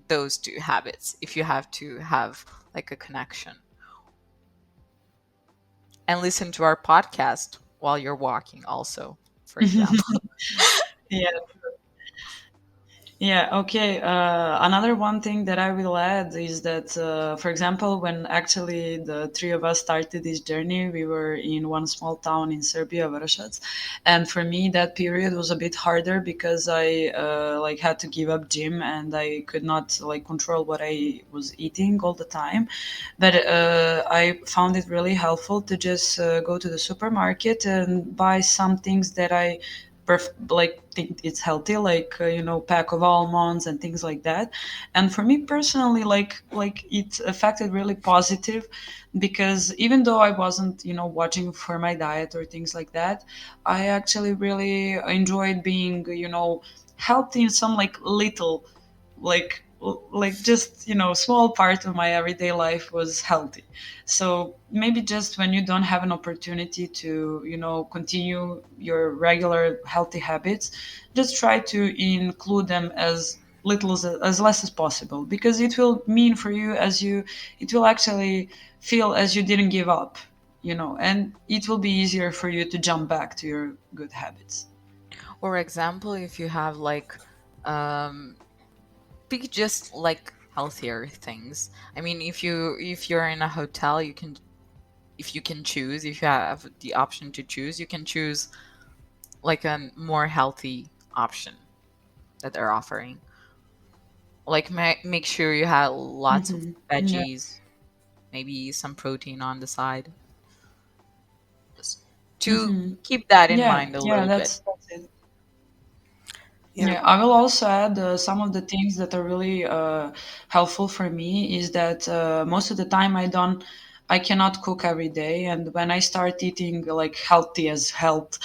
those two habits if you have to have like a connection. And listen to our podcast while you're walking, also, for example. Yeah. Yeah, okay. Another one thing that I will add is that, for example, when actually the three of us started this journey, we were in one small town in Serbia, Vršac, and for me that period was a bit harder because I like had to give up gym and I could not like control what I was eating all the time. But I found it really helpful to just go to the supermarket and buy some things that I like think it's healthy, like pack of almonds and things like that. And for me personally, like it affected really positive, because even though I wasn't watching for my diet or things like that, I actually really enjoyed being healthy in some like little, like just small part of my everyday life was healthy. So maybe just when you don't have an opportunity to continue your regular healthy habits, just try to include them as little as less as possible, because it will mean for you as you it will actually feel as you didn't give up, and it will be easier for you to jump back to your good habits. For example, if you have like, um, pick just like healthier things. I mean, if you're in a hotel, you can, if you can choose, if you have the option to choose, you can choose like a more healthy option that they're offering. Like make sure you have lots of Yeah. veggies, maybe some protein on the side, just to hmm keep that in yeah, mind a yeah, little bit. that's it. Yeah. Yeah, I will also add some of the things that are really helpful for me is that most of the time I cannot cook every day, and when I start eating like healthy as health,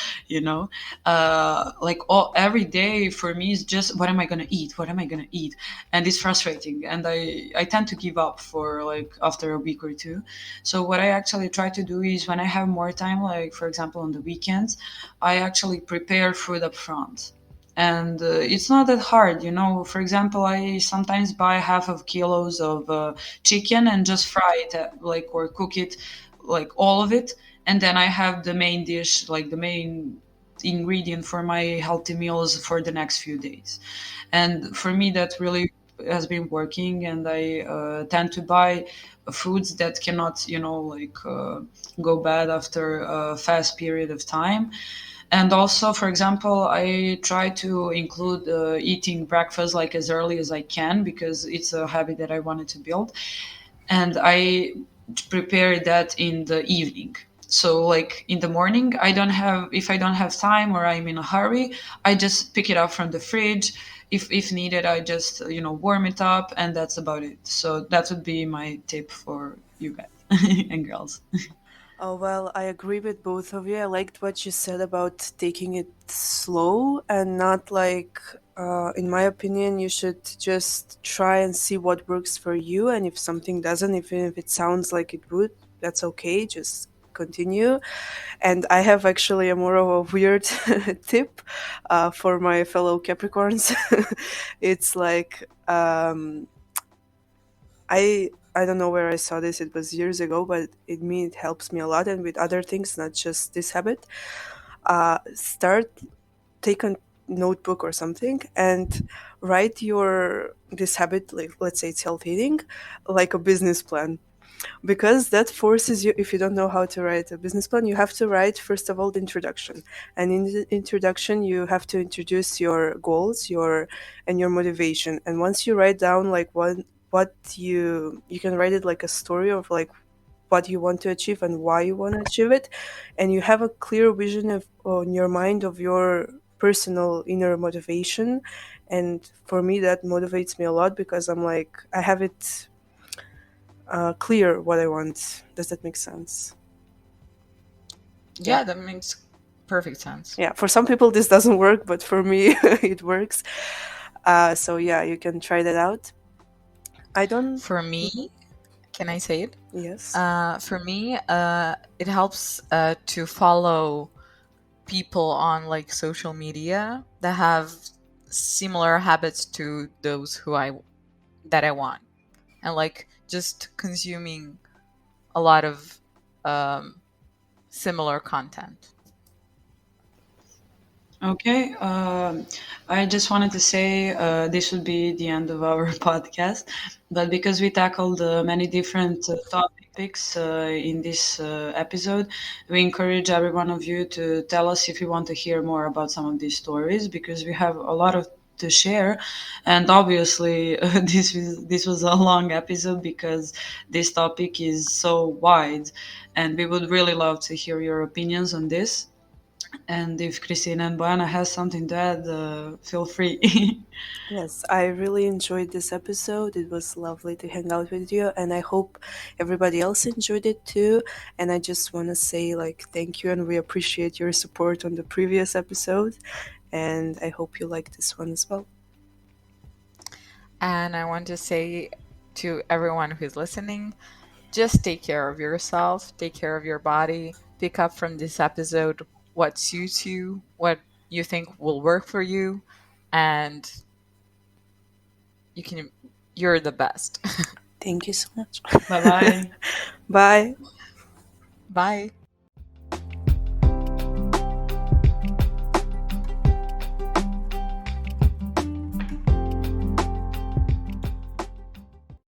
like every day for me is just what am I gonna eat? What am I gonna eat? And it's frustrating, and I tend to give up for like after a week or two. So what I actually try to do is when I have more time, like for example on the weekends, I actually prepare food up front, and it's not that hard. For example, I sometimes buy half of kilos of chicken and just fry it like or cook it, like all of it, and then I have the main dish, like the main ingredient for my healthy meals for the next few days. And for me that really has been working, and I tend to buy foods that cannot go bad after a fast period of time. And also, for example, I try to include eating breakfast like as early as I can, because it's a habit that I wanted to build. And I prepare that in the evening. So like in the morning, if I don't have time or I'm in a hurry, I just pick it up from the fridge. If needed, I just warm it up, and that's about it. So that would be my tip for you guys and girls. Oh, well, I agree with both of you. I liked what you said about taking it slow and not like, in my opinion, you should just try and see what works for you. And if something doesn't, even if it sounds like it would, that's okay. Just continue. And I have actually a more of a weird tip for my fellow Capricorns. It's like, I don't know where I saw this. It was years ago, but it helps me a lot, and with other things, not just this habit. Start take a notebook or something and write your this habit, like let's say it's health eating, like a business plan, because that forces you. If you don't know how to write a business plan, you have to write first of all the introduction, and in the introduction you have to introduce your goals, your motivation. And once you write down like what you can write it like a story of like what you want to achieve and why you want to achieve it, and you have a clear vision of on your mind of your personal inner motivation. And for me that motivates me a lot, because I'm like I have it clear what I want. Does that make sense? Yeah, Yeah. that makes Perfect sense. Yeah, for some people this doesn't work, but for me it works. So yeah, you can try that out. I don't. For me, Mhm. can I say it? Yes. For me, it helps to follow people on like social media that have similar habits to those who I that I want, and like just consuming a lot of um, similar content. Okay, I just wanted to say this would be the end of our podcast, but because we tackled many different topics in this episode, we encourage every one of you to tell us if you want to hear more about some of these stories, because we have a lot of to share. And obviously this was a long episode because this topic is so wide, and we would really love to hear your opinions on this. And if Kristina and Bojana has something to add, feel free. Yes, I really enjoyed this episode. It was lovely to hang out with you, and I hope everybody else enjoyed it too. And I just want to say, like, thank you, and we appreciate your support on the previous episode. And I hope you like this one as well. And I want to say to everyone who's listening, just take care of yourself, take care of your body, pick up from this episode what suits you, what you think will work for you, and you can you're the best. Thank you so much. Bye bye. Bye. Bye.